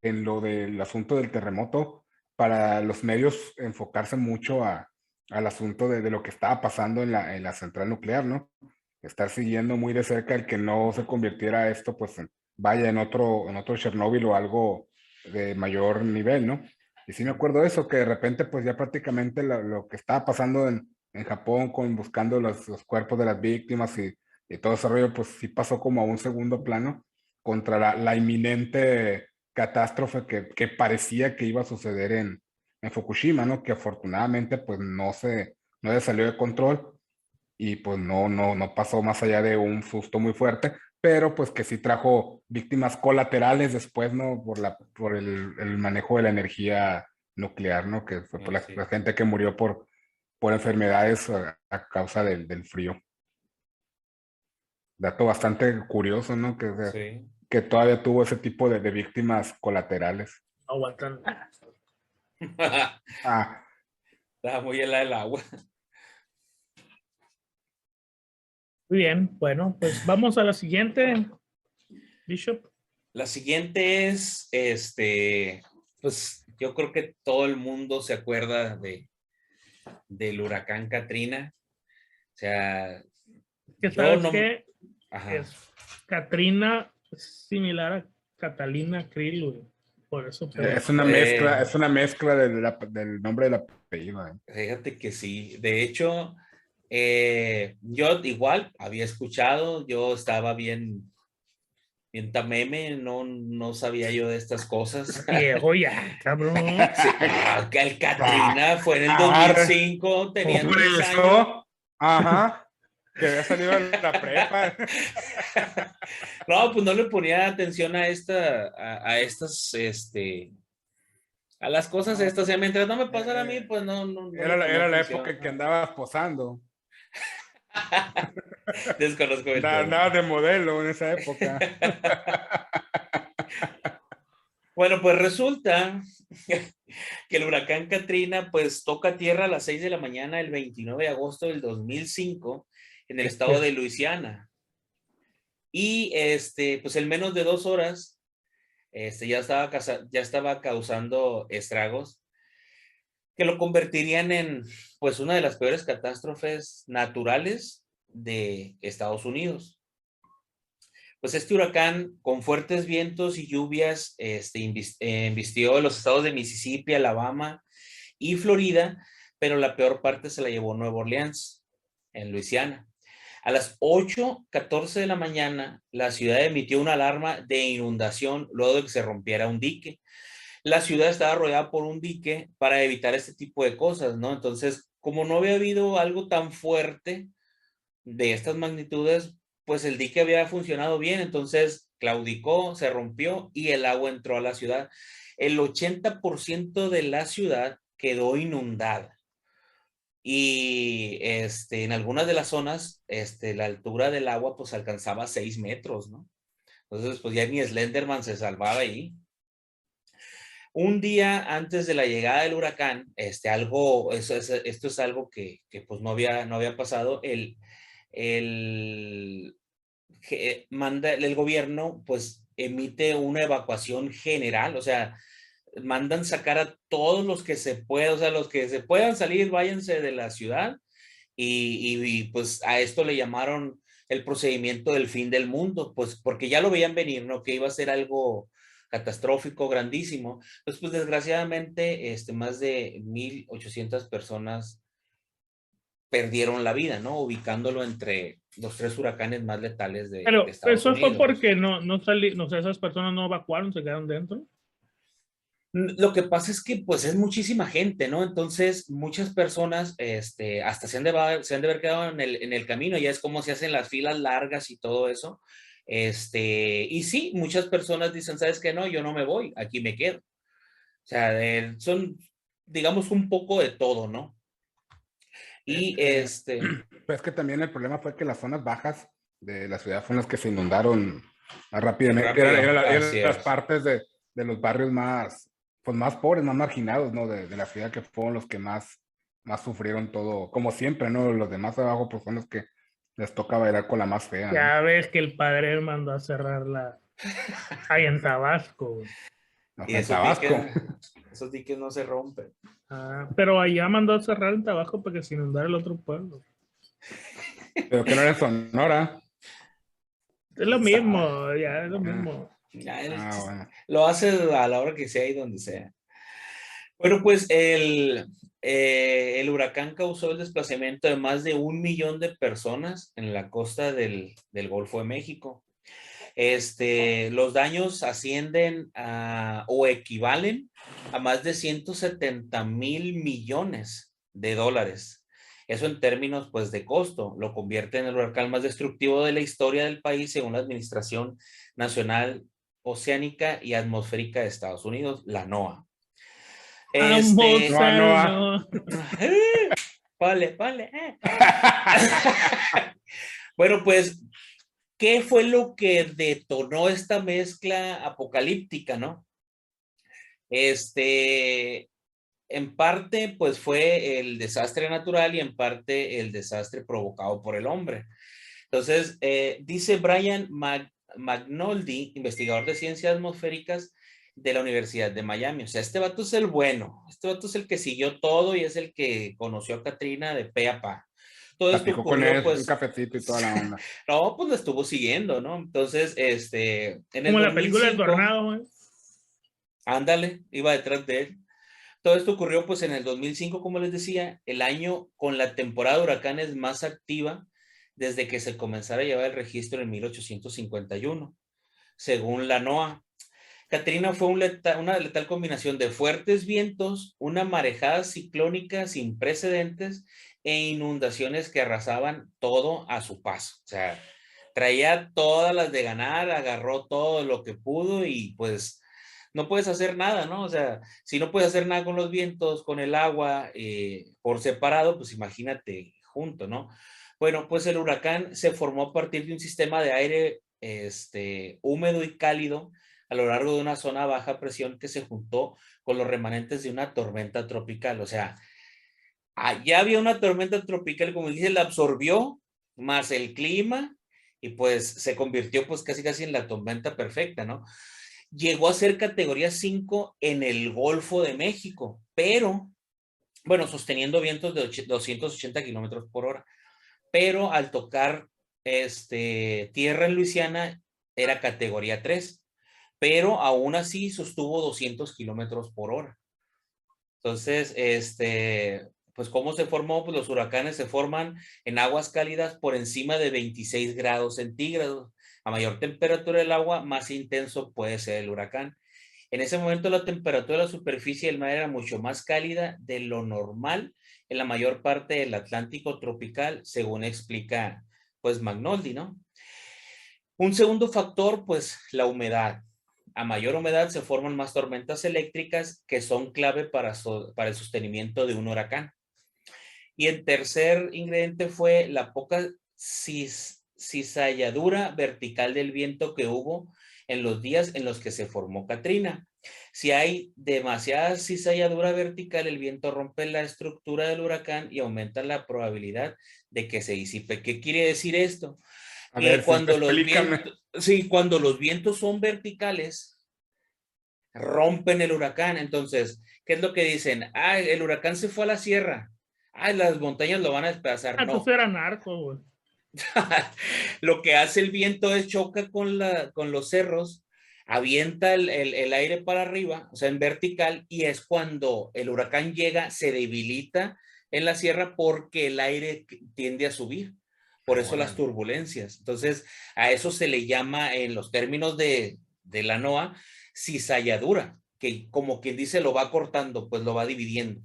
en lo del asunto del terremoto para los medios enfocarse mucho al asunto de lo que estaba pasando en la central nuclear, ¿no? Estar siguiendo muy de cerca el que no se convirtiera esto, pues, vaya en otro Chernobyl o algo de mayor nivel, ¿no? Y sí me acuerdo de eso, que de repente, pues ya prácticamente lo que estaba pasando en Japón buscando los cuerpos de las víctimas y todo ese rollo, pues sí pasó como a un segundo plano contra la inminente catástrofe que parecía que iba a suceder en Fukushima, ¿no? Que afortunadamente pues no se salió de control y pues no pasó más allá de un susto muy fuerte, pero pues que sí trajo víctimas colaterales después, ¿no? Por el manejo de la energía nuclear, ¿no? Que fue por la gente que murió por enfermedades a causa del frío. Dato bastante curioso, ¿no? Que todavía tuvo ese tipo de víctimas colaterales. Aguantan. Estaba muy helada el agua. Muy bien, bueno, pues vamos a la siguiente, Bishop. La siguiente es, pues yo creo que todo el mundo se acuerda del huracán Katrina. O sea, Que yo sabes no... que Ajá. es Katrina es similar a Catalina Krill, güey. Por eso, pero Es una mezcla del nombre del apellido. Fíjate que sí. De hecho, yo igual había escuchado, yo estaba bien tameme, no sabía yo de estas cosas. viejo ya, cabrón. Sí, que el Katrina fue en el 2005, tenía Por 3 eso, años. ajá, que había salido de la prepa. No, pues no le ponía atención a estas, a las cosas estas. O sea, mientras no me pasara a mí, pues no le ponía Era la atención. época en que andabas posando. Desconozco el tema. Andabas de modelo en esa época. Bueno, pues resulta que el huracán Katrina pues toca tierra a las 6 de la mañana el 29 de agosto del 2005 en el estado de Luisiana. Y pues en menos de 2 horas ya estaba causando estragos que lo convertirían en pues una de las peores catástrofes naturales de Estados Unidos. Pues este huracán con fuertes vientos y lluvias embistió los estados de Mississippi, Alabama y Florida, pero la peor parte se la llevó Nueva Orleans, en Luisiana. A las 8:14 de la mañana, la ciudad emitió una alarma de inundación luego de que se rompiera un dique. La ciudad estaba rodeada por un dique para evitar este tipo de cosas, ¿no? Entonces, como no había habido algo tan fuerte de estas magnitudes, pues el dique había funcionado bien, entonces claudicó, se rompió y el agua entró a la ciudad. El 80% de la ciudad quedó inundada. Y en algunas de las zonas, la altura del agua pues alcanzaba 6 metros, ¿no? Entonces, pues ya ni Slenderman se salvaba ahí. Un día antes de la llegada del huracán, esto es algo que pues no había pasado. El gobierno pues emite una evacuación general, o sea, mandan sacar a todos los que se puedan, o sea, los que se puedan salir, váyanse de la ciudad y pues a esto le llamaron el procedimiento del fin del mundo, pues porque ya lo veían venir, ¿no? Que iba a ser algo catastrófico, grandísimo. Pues desgraciadamente, más de 1,800 personas perdieron la vida, ¿no? Ubicándolo entre los 3 huracanes más letales de Estados Eso Unidos. fue porque no sé, esas personas no evacuaron, se quedaron dentro. Lo que pasa es que pues es muchísima gente, ¿no? Entonces muchas personas hasta se han de haber quedado en el camino, ya es como se hacen las filas largas y todo eso. Y sí, muchas personas dicen, ¿sabes qué? No, yo no me voy, aquí me quedo. O sea, son, digamos, un poco de todo, ¿no? Y Pues que también el problema fue que las zonas bajas de la ciudad fueron las que se inundaron más rápidamente. Eran las partes de los barrios más, pues más pobres, más marginados, ¿no? De la ciudad, que fueron los que más sufrieron todo, como siempre, ¿no? Los demás abajo pues son los que les toca bailar con la más fea, ¿no? Ya ves que el padre mandó a cerrar ahí en Tabasco. Y esos diques no se rompen. Pero allá mandó a cerrar en Tabasco para que se inundara el otro pueblo. Pero que no era en Sonora. Es lo mismo, ya es lo mismo. Bueno. Lo hace a la hora que sea y donde sea. Bueno, pues el huracán causó el desplazamiento de más de 1 millón de personas en la costa del Golfo de México. Los daños ascienden o equivalen a más de 170,000 millones de dólares. Eso en términos pues de costo lo convierte en el huracán más destructivo de la historia del país según la Administración Nacional Oceánica y Atmosférica de Estados Unidos, la NOAA. Vale. Bueno, pues ¿qué fue lo que detonó esta mezcla apocalíptica, no? en parte, pues fue el desastre natural y en parte el desastre provocado por el hombre. Entonces, dice Brian McNulty, investigador de ciencias atmosféricas de la Universidad de Miami. O sea, este vato es el bueno, este vato es el que siguió todo y es el que conoció a Katrina de pe a pa. Todo esto Platicó con ocurrió, él, pues, un cafecito y toda la onda. no, pues lo estuvo siguiendo, ¿no? Entonces, en el Como la película del 2005, Tornado, güey. ándale, iba detrás de él. Todo esto ocurrió pues en el 2005, como les decía, el año con la temporada de huracanes más activa desde que se comenzara a llevar el registro en 1851, según la NOAA. Katrina fue una letal combinación de fuertes vientos, una marejada ciclónica sin precedentes e inundaciones que arrasaban todo a su paso. O sea, traía todas las de ganar, agarró todo lo que pudo y pues no puedes hacer nada, ¿no? O sea, si no puedes hacer nada con los vientos, con el agua, por separado, pues imagínate junto, ¿no? Bueno, pues el huracán se formó a partir de un sistema de aire húmedo y cálido a lo largo de una zona a baja presión que se juntó con los remanentes de una tormenta tropical. O sea, ya había una tormenta tropical, como dice, la absorbió, más el clima, y pues se convirtió pues casi en la tormenta perfecta, ¿no? Llegó a ser categoría 5 en el Golfo de México, pero, bueno, sosteniendo vientos de 280 kilómetros por hora, pero al tocar tierra en Luisiana era categoría 3, pero aún así sostuvo 200 kilómetros por hora. Entonces, pues ¿cómo se formó? Pues los huracanes se forman en aguas cálidas por encima de 26 grados centígrados. A mayor temperatura del agua, más intenso puede ser el huracán. En ese momento la temperatura de la superficie del mar era mucho más cálida de lo normal en la mayor parte del Atlántico tropical, según explica pues McNulty, ¿no? Un segundo factor, pues la humedad. A mayor humedad se forman más tormentas eléctricas que son clave para el sostenimiento de un huracán. Y el tercer ingrediente fue la poca cizalladura vertical del viento que hubo en los días en los que se formó Katrina. Si hay demasiada cizalladura vertical, el viento rompe la estructura del huracán y aumenta la probabilidad de que se disipe. ¿Qué quiere decir esto? A Que ver, cuando los vientos son verticales, rompen el huracán. Entonces, ¿qué es lo que dicen? Ah, el huracán se fue a la sierra. Ah, las montañas lo van a despedazar. No. Eso era narco, güey. Lo que hace el viento es choca con los cerros, avienta el aire para arriba, o sea, en vertical, y es cuando el huracán llega, se debilita en la sierra porque el aire tiende a subir. Por eso las turbulencias. Entonces, a eso se le llama, en los términos de la NOAA, cizalladura, que como quien dice lo va cortando, pues lo va dividiendo.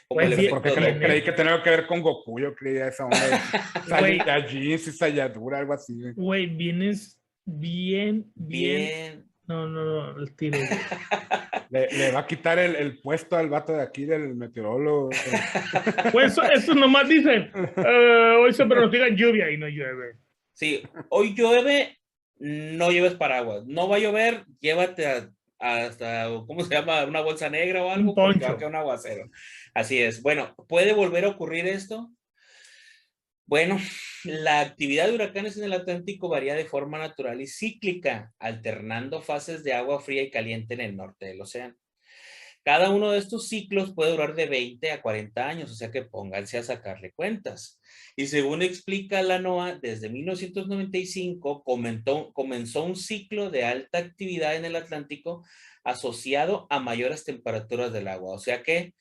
Como el efecto creí que tenía que ver con Goku, yo creía esa onda de Saiyajin, cizalladura, algo así. Güey, vienes bien. No, el tiro. Le va a quitar el puesto al vato de aquí del meteorólogo. Pues eso nomás dicen, hoy se pronostica lluvia y no llueve. Sí, hoy llueve, no lleves paraguas. No va a llover, llévate hasta, ¿cómo se llama? Una bolsa negra o algo, porque va a quedar un aguacero. Así es. Bueno, ¿puede volver a ocurrir esto? Bueno, la actividad de huracanes en el Atlántico varía de forma natural y cíclica, alternando fases de agua fría y caliente en el norte del océano. Cada uno de estos ciclos puede durar de 20 a 40 años, o sea que pónganse a sacarle cuentas. Y según explica la NOAA, desde 1995 comenzó un ciclo de alta actividad en el Atlántico asociado a mayores temperaturas del agua. O sea que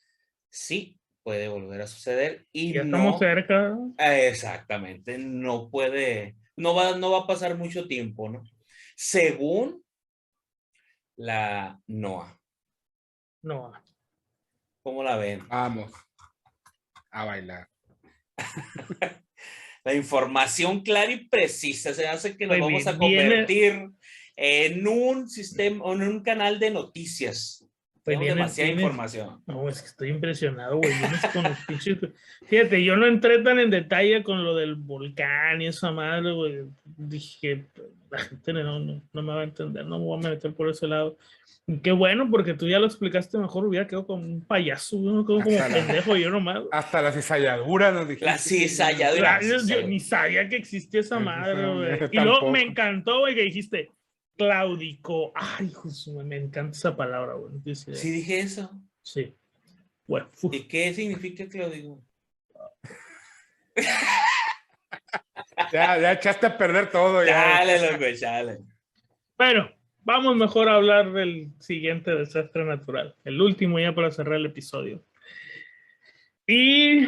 sí puede volver a suceder y ya estamos cerca. Exactamente, no va a pasar mucho tiempo, ¿no? Según la NOAA. No. ¿Cómo la ven? Vamos a bailar. La información clara y precisa se hace que nos vamos a convertir en un sistema, en un canal de noticias. Pues Tenemos demasiada información. No, es que estoy impresionado, güey. Vienes con los pinches. Fíjate, yo no entré tan en detalle con lo del volcán y esa madre, güey. Dije, la gente no me va a entender, no me voy a meter por ese lado. Y qué bueno, porque tú ya lo explicaste mejor, hubiera quedado como un payaso, uno quedó como pendejo, yo nomás. Hasta la cizalladura nos dijiste. La cizalladura. Yo ni sabía que existía esa madre, güey. Y Tampoco. luego me encantó, güey, que dijiste claudico. Ay, Jesús, me encanta esa palabra, güey. Sí dije eso. Sí. Bueno, ¿Y qué significa claudico? Ya echaste a perder todo. Ya. Dale, loco, chale. Bueno, vamos mejor a hablar del siguiente desastre natural. El último ya para cerrar el episodio. Y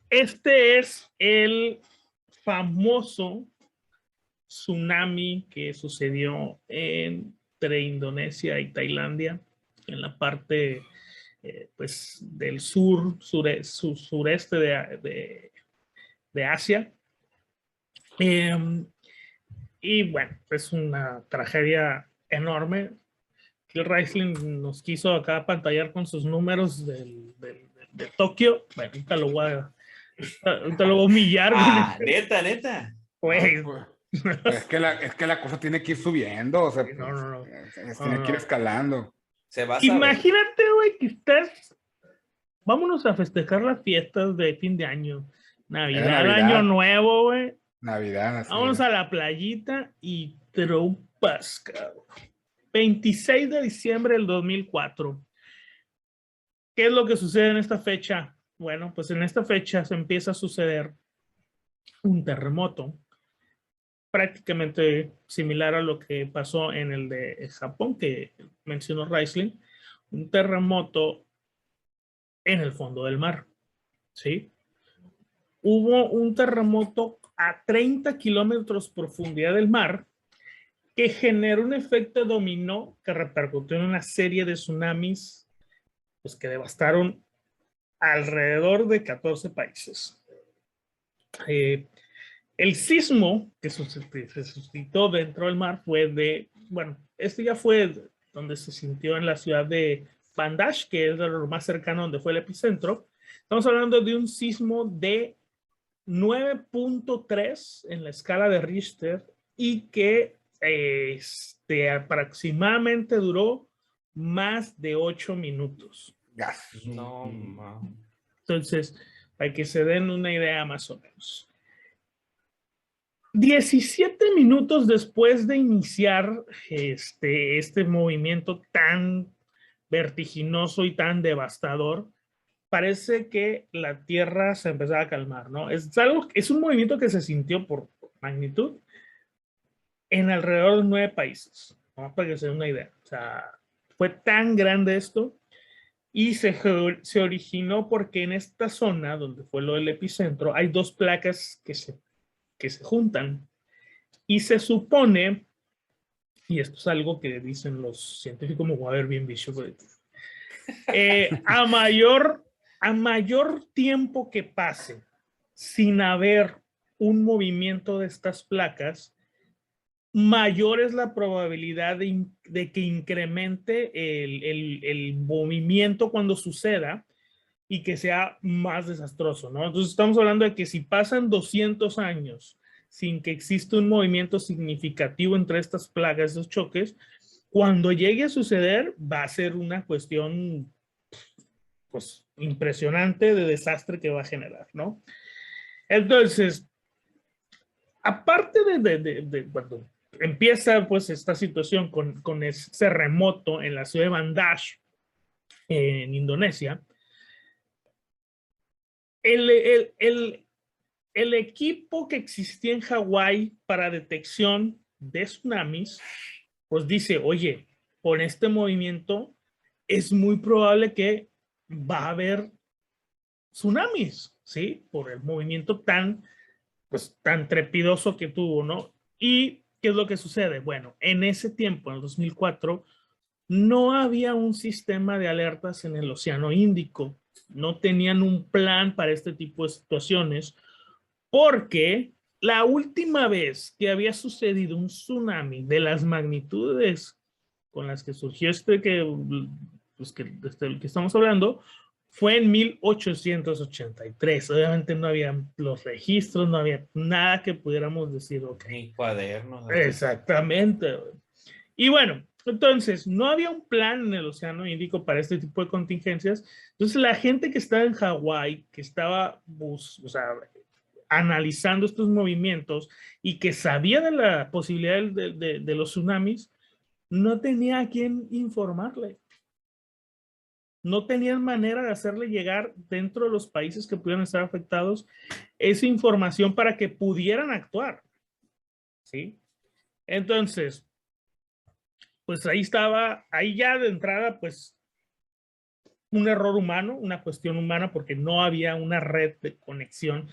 este es el famoso tsunami que sucedió entre Indonesia y Tailandia, en la parte pues, del sureste de Asia. Y bueno, es una tragedia enorme. Phil Reisling nos quiso acá pantallar con sus números de Tokio. Bueno, ahorita lo voy a humillar. Neta. Güey. Es que la cosa tiene que ir subiendo, o sea, No. Tiene que ir escalando. Se va a saber. Imagínate, güey, que estás. Vámonos a festejar las fiestas de fin de año. Navidad. Año Nuevo, güey. Navidad. Vámonos a la playita y tropas, cabrón. 26 de diciembre del 2004. ¿Qué es lo que sucede en esta fecha? Bueno, pues en esta fecha se empieza a suceder un terremoto prácticamente similar a lo que pasó en el de Japón, que mencionó Reisling, un terremoto en el fondo del mar, ¿sí? Hubo un terremoto a 30 kilómetros profundidad del mar que generó un efecto dominó que repercutió en una serie de tsunamis pues, que devastaron alrededor de 14 países. El sismo que se suscitó dentro del mar fue este ya fue donde se sintió en la ciudad de Bangladesh, que es lo más cercano donde fue el epicentro. Estamos hablando de un sismo de 9.3 en la escala de Richter y que aproximadamente duró más de 8 minutos. No, Entonces, para que se den una idea más o menos. 17 minutos después de iniciar este movimiento tan vertiginoso y tan devastador, parece que la Tierra se empezaba a calmar, ¿no? Es un movimiento que se sintió por magnitud en alrededor de 9 países, ¿no? Para que se den una idea. O sea, fue tan grande esto y se originó porque en esta zona, donde fue lo del epicentro, hay 2 placas que se juntan y se supone, y esto es algo que dicen los científicos, me voy a ver bien bicho, a mayor tiempo que pase sin haber un movimiento de estas placas, mayor es la probabilidad de que incremente el movimiento cuando suceda y que sea más desastroso, ¿no? Entonces estamos hablando de que si pasan 200 años sin que exista un movimiento significativo entre estas plagas, estos choques, cuando llegue a suceder va a ser una cuestión pues impresionante de desastre que va a generar, ¿no? Entonces, aparte de cuando empieza pues esta situación con ese terremoto en la ciudad de Bangladesh, en Indonesia, el equipo que existía en Hawái para detección de tsunamis, pues dice, oye, con este movimiento es muy probable que va a haber tsunamis, ¿sí? Por el movimiento tan trepidoso que tuvo, ¿no? ¿Y qué es lo que sucede? Bueno, en ese tiempo, en el 2004, no había un sistema de alertas en el Océano Índico. No tenían un plan para este tipo de situaciones porque la última vez que había sucedido un tsunami de las magnitudes con las que surgió pues, desde el que estamos hablando, fue en 1883. Obviamente no había los registros, no había nada que pudiéramos decir, ok. Ni cuadernos. Exactamente. Y bueno, entonces, no había un plan en el Océano Índico para este tipo de contingencias. Entonces, la gente que estaba en Hawái, que estaba analizando estos movimientos y que sabía de la posibilidad de los tsunamis, no tenía a quién informarle. No tenían manera de hacerle llegar dentro de los países que pudieran estar afectados esa información para que pudieran actuar. ¿Sí? Entonces, pues ahí estaba, ahí ya de entrada, pues un error humano, una cuestión humana, porque no había una red de conexión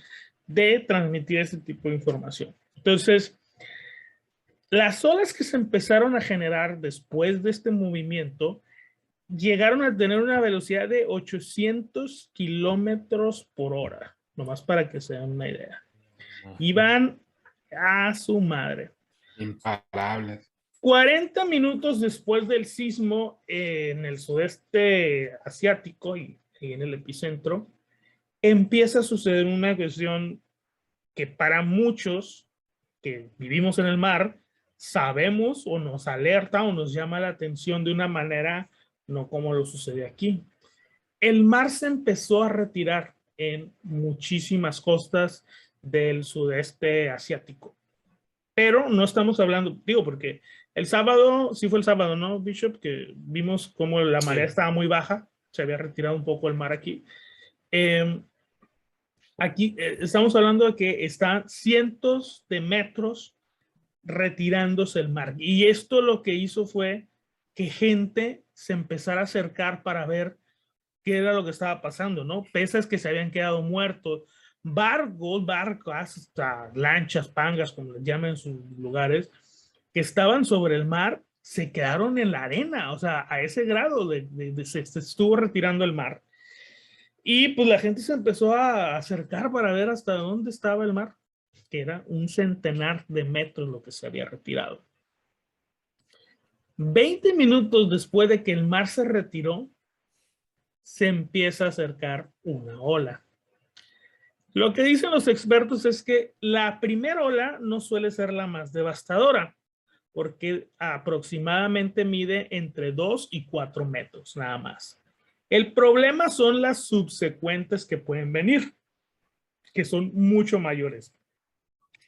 de transmitir ese tipo de información. Entonces, las olas que se empezaron a generar después de este movimiento llegaron a tener una velocidad de 800 kilómetros por hora, nomás para que se den una idea. Iban a su madre. Imparables. 40 minutos después del sismo en el sudeste asiático y en el epicentro, empieza a suceder una cuestión que para muchos que vivimos en el mar, sabemos o nos alerta o nos llama la atención de una manera no como lo sucede aquí. El mar se empezó a retirar en muchísimas costas del sudeste asiático. Pero no estamos hablando, digo, porque el sábado, sí fue el sábado, ¿no, Bishop? Que vimos cómo la marea estaba muy baja, se había retirado un poco el mar aquí. Aquí estamos hablando de que están cientos de metros retirándose el mar. Y esto lo que hizo fue que gente se empezara a acercar para ver qué era lo que estaba pasando, ¿no? Peces que se habían quedado muertos, barcos, hasta lanchas, pangas, como les llaman en sus lugares, que estaban sobre el mar, se quedaron en la arena, o sea, a ese grado se estuvo retirando el mar. Y pues la gente se empezó a acercar para ver hasta dónde estaba el mar, que era un centenar de metros lo que se había retirado. 20 minutos después de que el mar se retiró, se empieza a acercar una ola. Lo que dicen los expertos es que la primera ola no suele ser la más devastadora, porque aproximadamente mide entre 2 y 4 metros, nada más. El problema son las subsecuentes que pueden venir, que son mucho mayores.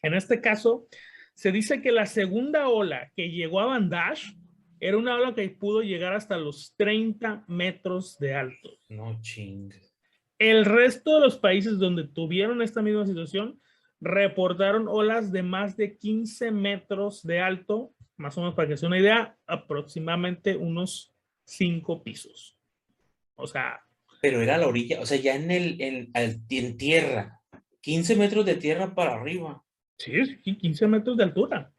En este caso, se dice que la segunda ola que llegó a Bandage era una ola que pudo llegar hasta los 30 metros de alto. No chingues. El resto de los países donde tuvieron esta misma situación reportaron olas de más de 15 metros de alto, más o menos para que sea una idea, aproximadamente unos 5 pisos. O sea. Pero era a la orilla, o sea, ya en tierra, 15 metros de tierra para arriba. Sí, 15 metros de altura.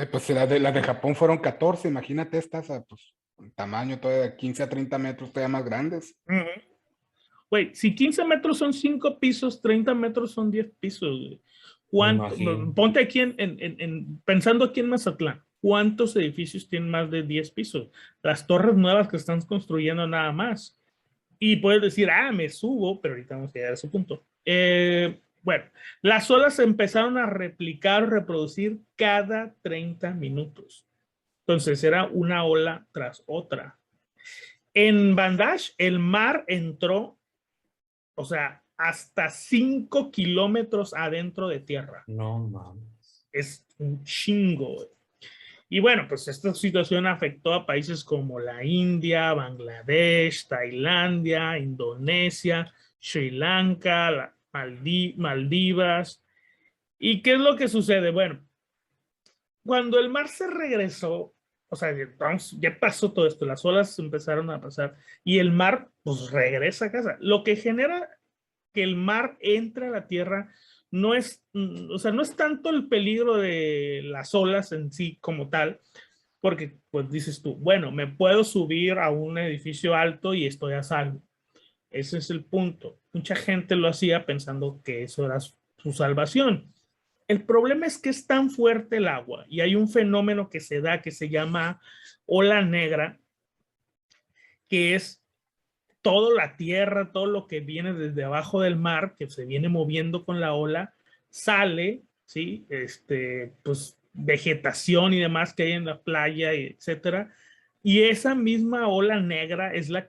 Pues las de Japón fueron 14, imagínate estas, pues, tamaño todavía de 15 a 30 metros, todavía más grandes. Güey, si 15 metros son 5 pisos, 30 metros son 10 pisos. Ponte aquí pensando aquí en Mazatlán, ¿cuántos edificios tienen más de 10 pisos? Las torres nuevas que están construyendo nada más. Y puedes decir, me subo, pero ahorita vamos a llegar a ese punto. Bueno, las olas se empezaron a reproducir cada 30 minutos. Entonces era una ola tras otra. En Bandage, el mar entró, o sea, hasta 5 kilómetros adentro de tierra. No mames. Es un chingo. Y bueno, pues esta situación afectó a países como la India, Bangladesh, Tailandia, Indonesia, Sri Lanka, Maldivas. ¿Y qué es lo que sucede? Bueno, cuando el mar se regresó, o sea, ya pasó todo esto, las olas empezaron a pasar y el mar pues regresa a casa. Lo que genera que el mar entre a la tierra no es, o sea, no es tanto el peligro de las olas en sí como tal, porque pues dices tú, bueno, me puedo subir a un edificio alto y estoy a salvo. Ese es el punto. Mucha gente lo hacía pensando que eso era su salvación. El problema es que es tan fuerte el agua y hay un fenómeno que se da que se llama ola negra, que es toda la tierra, todo lo que viene desde abajo del mar, que se viene moviendo con la ola, sale, ¿sí? Pues vegetación y demás que hay en la playa, etcétera. Y esa misma ola negra es la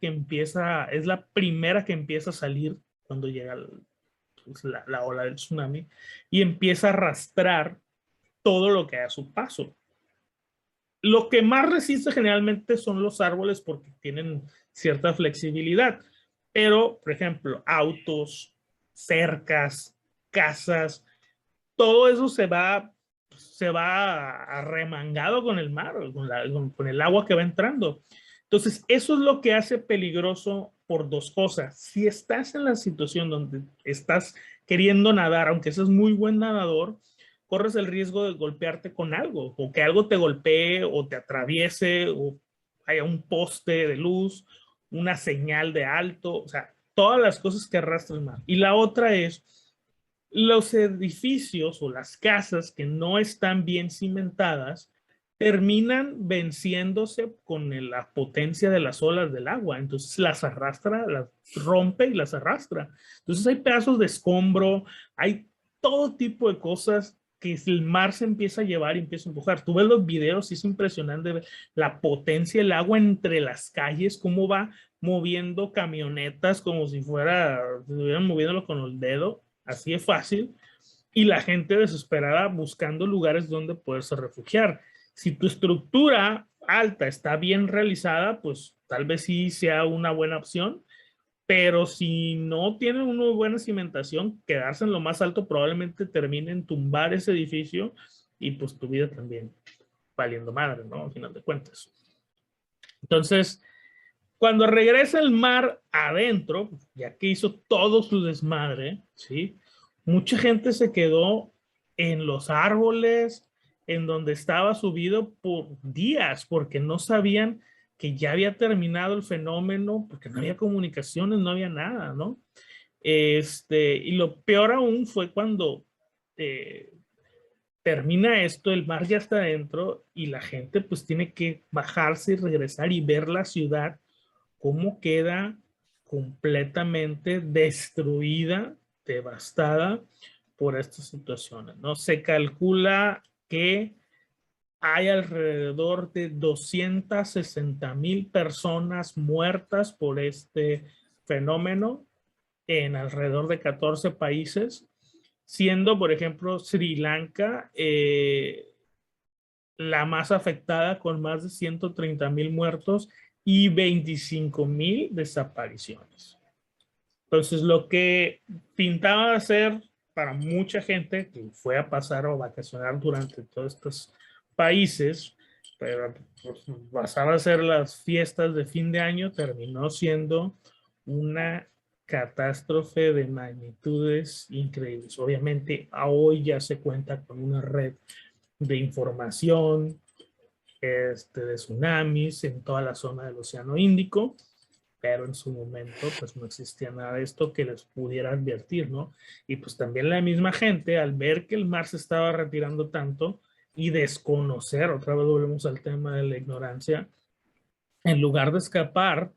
primera que empieza a salir cuando llega pues, la ola del tsunami y empieza a arrastrar todo lo que hay a su paso. Lo que más resiste generalmente son los árboles porque tienen cierta flexibilidad. Pero, por ejemplo, autos, cercas, casas, todo eso se va arremangado con el mar, con el agua que va entrando. Entonces, eso es lo que hace peligroso por dos cosas. Si estás en la situación donde estás queriendo nadar, aunque seas muy buen nadador, corres el riesgo de golpearte con algo, o que algo te golpee, o te atraviese, o haya un poste de luz, una señal de alto, o sea, todas las cosas que arrastra el mar. Y la otra es los edificios o las casas que no están bien cimentadas terminan venciéndose con la potencia de las olas del agua. Entonces las arrastra, las rompe y las arrastra. Entonces hay pedazos de escombro, hay todo tipo de cosas que el mar se empieza a llevar y empieza a empujar. Tú ves los videos y es impresionante ver la potencia del agua entre las calles, cómo va moviendo camionetas como si estuvieran moviéndolo con el dedo, así es fácil, y la gente desesperada buscando lugares donde poderse refugiar. Si tu estructura alta está bien realizada, pues tal vez sí sea una buena opción, pero si no tienen una buena cimentación, quedarse en lo más alto probablemente termine en tumbar ese edificio y pues tu vida también valiendo madre, ¿no? Al final de cuentas. Entonces, cuando regresa el mar adentro, ya que hizo todo su desmadre, ¿sí? Mucha gente se quedó en los árboles, en donde estaba subido por días, porque no sabían que ya había terminado el fenómeno, porque no había comunicaciones, no había nada, ¿no? Y lo peor aún fue cuando termina esto, el mar ya está adentro y la gente pues tiene que bajarse y regresar y ver la ciudad cómo queda completamente destruida, devastada por estas situaciones, ¿no? Se calcula que hay alrededor de 260,000 personas muertas por este fenómeno en alrededor de 14 países, siendo, por ejemplo, Sri Lanka la más afectada con más de 130,000 muertos y 25,000 desapariciones. Entonces, lo que pintaba ser para mucha gente que fue a pasar o vacacionar durante todos estos países, pero pues, pasaba a ser las fiestas de fin de año, terminó siendo una catástrofe de magnitudes increíbles. Obviamente, hoy ya se cuenta con una red de información, de tsunamis en toda la zona del Océano Índico, pero en su momento pues no existía nada de esto que les pudiera advertir, ¿no? Y pues también la misma gente al ver que el mar se estaba retirando tanto y desconocer, otra vez volvemos al tema de la ignorancia, en lugar de escapar,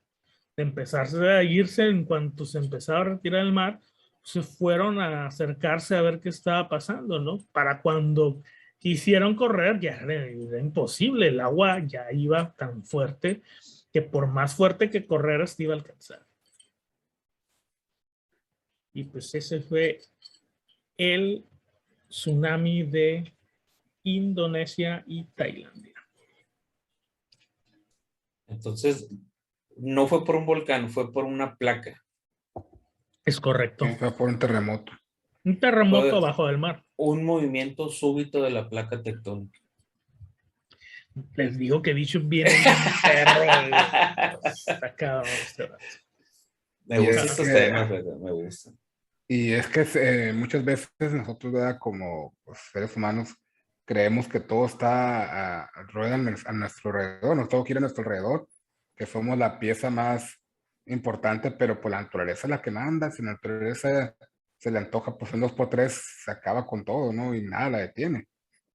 de empezarse a irse en cuanto se empezaba a retirar el mar, se fueron a acercarse a ver qué estaba pasando, ¿no? Para cuando quisieron correr, ya era imposible, el agua ya iba tan fuerte que por más fuerte que correras te iba a alcanzar. Y pues ese fue el tsunami de Indonesia y Tailandia. Entonces, no fue por un volcán, fue por una placa. Es correcto. Fue por un terremoto. Un terremoto abajo del mar. Un movimiento súbito de la placa tectónica. Les digo que bicho viene un perro. Está cabrón este rato. Me gustan estos temas, me gustan. Y es que muchas veces nosotros, ¿verdad? Como pues, seres humanos, creemos que todo está rueda a nuestro alrededor, no todo gira a nuestro alrededor, que somos la pieza más importante, pero por la naturaleza es la que manda. Si la naturaleza se le antoja, pues en 2x3 se acaba con todo, ¿no? Y nada la detiene.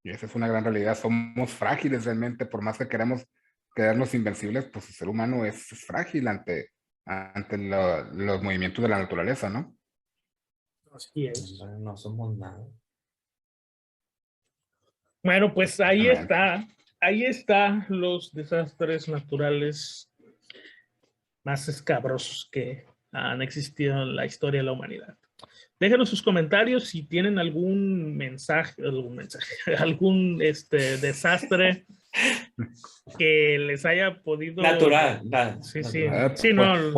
Y esa es una gran realidad. Somos frágiles realmente, por más que queremos creernos invencibles, pues el ser humano es frágil ante los movimientos de la naturaleza, ¿no? Así es. Hombre, no somos nada. Bueno, pues ahí Exactamente. está los desastres naturales más escabrosos que han existido en la historia de la humanidad. Déjenos sus comentarios si tienen algún mensaje, algún desastre que les haya podido... Natural. Sí, sí. Natural. Sí, no.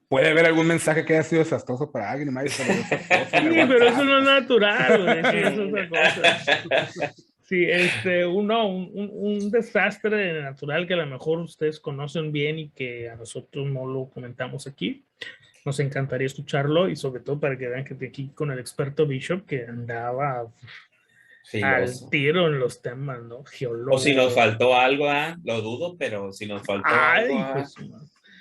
Puede haber algún mensaje que haya sido desastroso para alguien, Mike, pero desastroso en el Sí, pero eso WhatsApp. no es natural, güey. Sí, eso es otra cosa. Sí, un desastre natural que a lo mejor ustedes conocen bien y que a nosotros no lo comentamos aquí. Nos encantaría escucharlo y sobre todo para que vean que aquí con el experto Bishop que andaba al Filoso. tiro en los temas, ¿no? Geólogo. O si nos faltó algo, lo dudo, pero si nos faltó algo,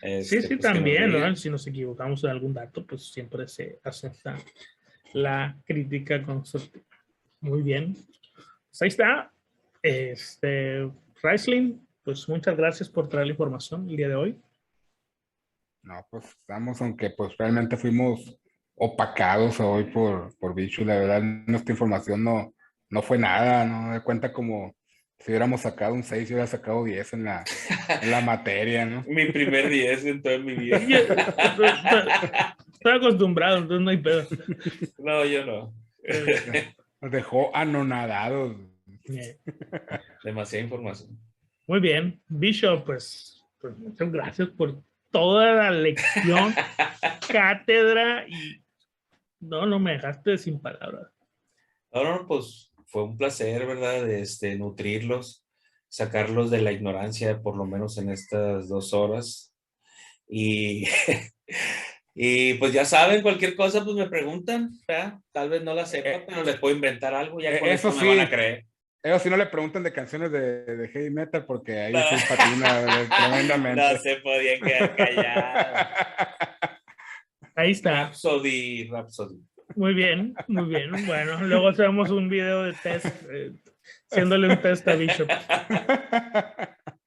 Pues, sí, pues también, ¿no? Si nos equivocamos en algún dato, pues siempre se acepta la crítica constructiva. Muy bien. Pues ahí está. Raisling, pues muchas gracias por traer la información el día de hoy. No, pues estamos, aunque pues realmente fuimos opacados hoy por Bichu, la verdad, nuestra información no fue nada, no de cuenta como si hubiéramos sacado un 6, si hubiera sacado 10 en la materia, ¿no? Mi primer 10 en toda mi vida. Estoy acostumbrado, entonces no hay pedo. No, yo no. Nos dejó anonadados. Demasiada información. Muy bien. Bishop, pues muchas gracias por toda la lección, cátedra y no me dejaste sin palabras. No, pues fue un placer, ¿verdad? Nutrirlos, sacarlos de la ignorancia, por lo menos en estas 2 horas. Y, y pues ya saben, cualquier cosa, pues me preguntan, ¿verdad? Tal vez no la sepa, pero les puedo inventar algo, ya con Eso eso sí, me van a creer. Ellos sí no le preguntan de canciones de heavy metal porque ahí sí patina tremendamente. No se podían quedar callados. Ahí está. Rhapsody. Muy bien, muy bien. Bueno, luego hacemos un video de test, haciéndole un test a Bishop.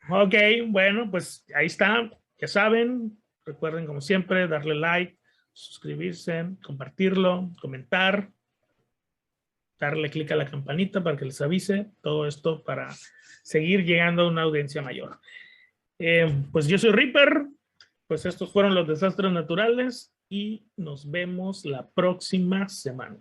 Ok, bueno, pues ahí está. Ya saben, recuerden como siempre darle like, suscribirse, compartirlo, comentar, darle clic a la campanita para que les avise. Todo esto para seguir llegando a una audiencia mayor. Pues yo soy Reaper. Pues estos fueron los desastres naturales y nos vemos la próxima semana.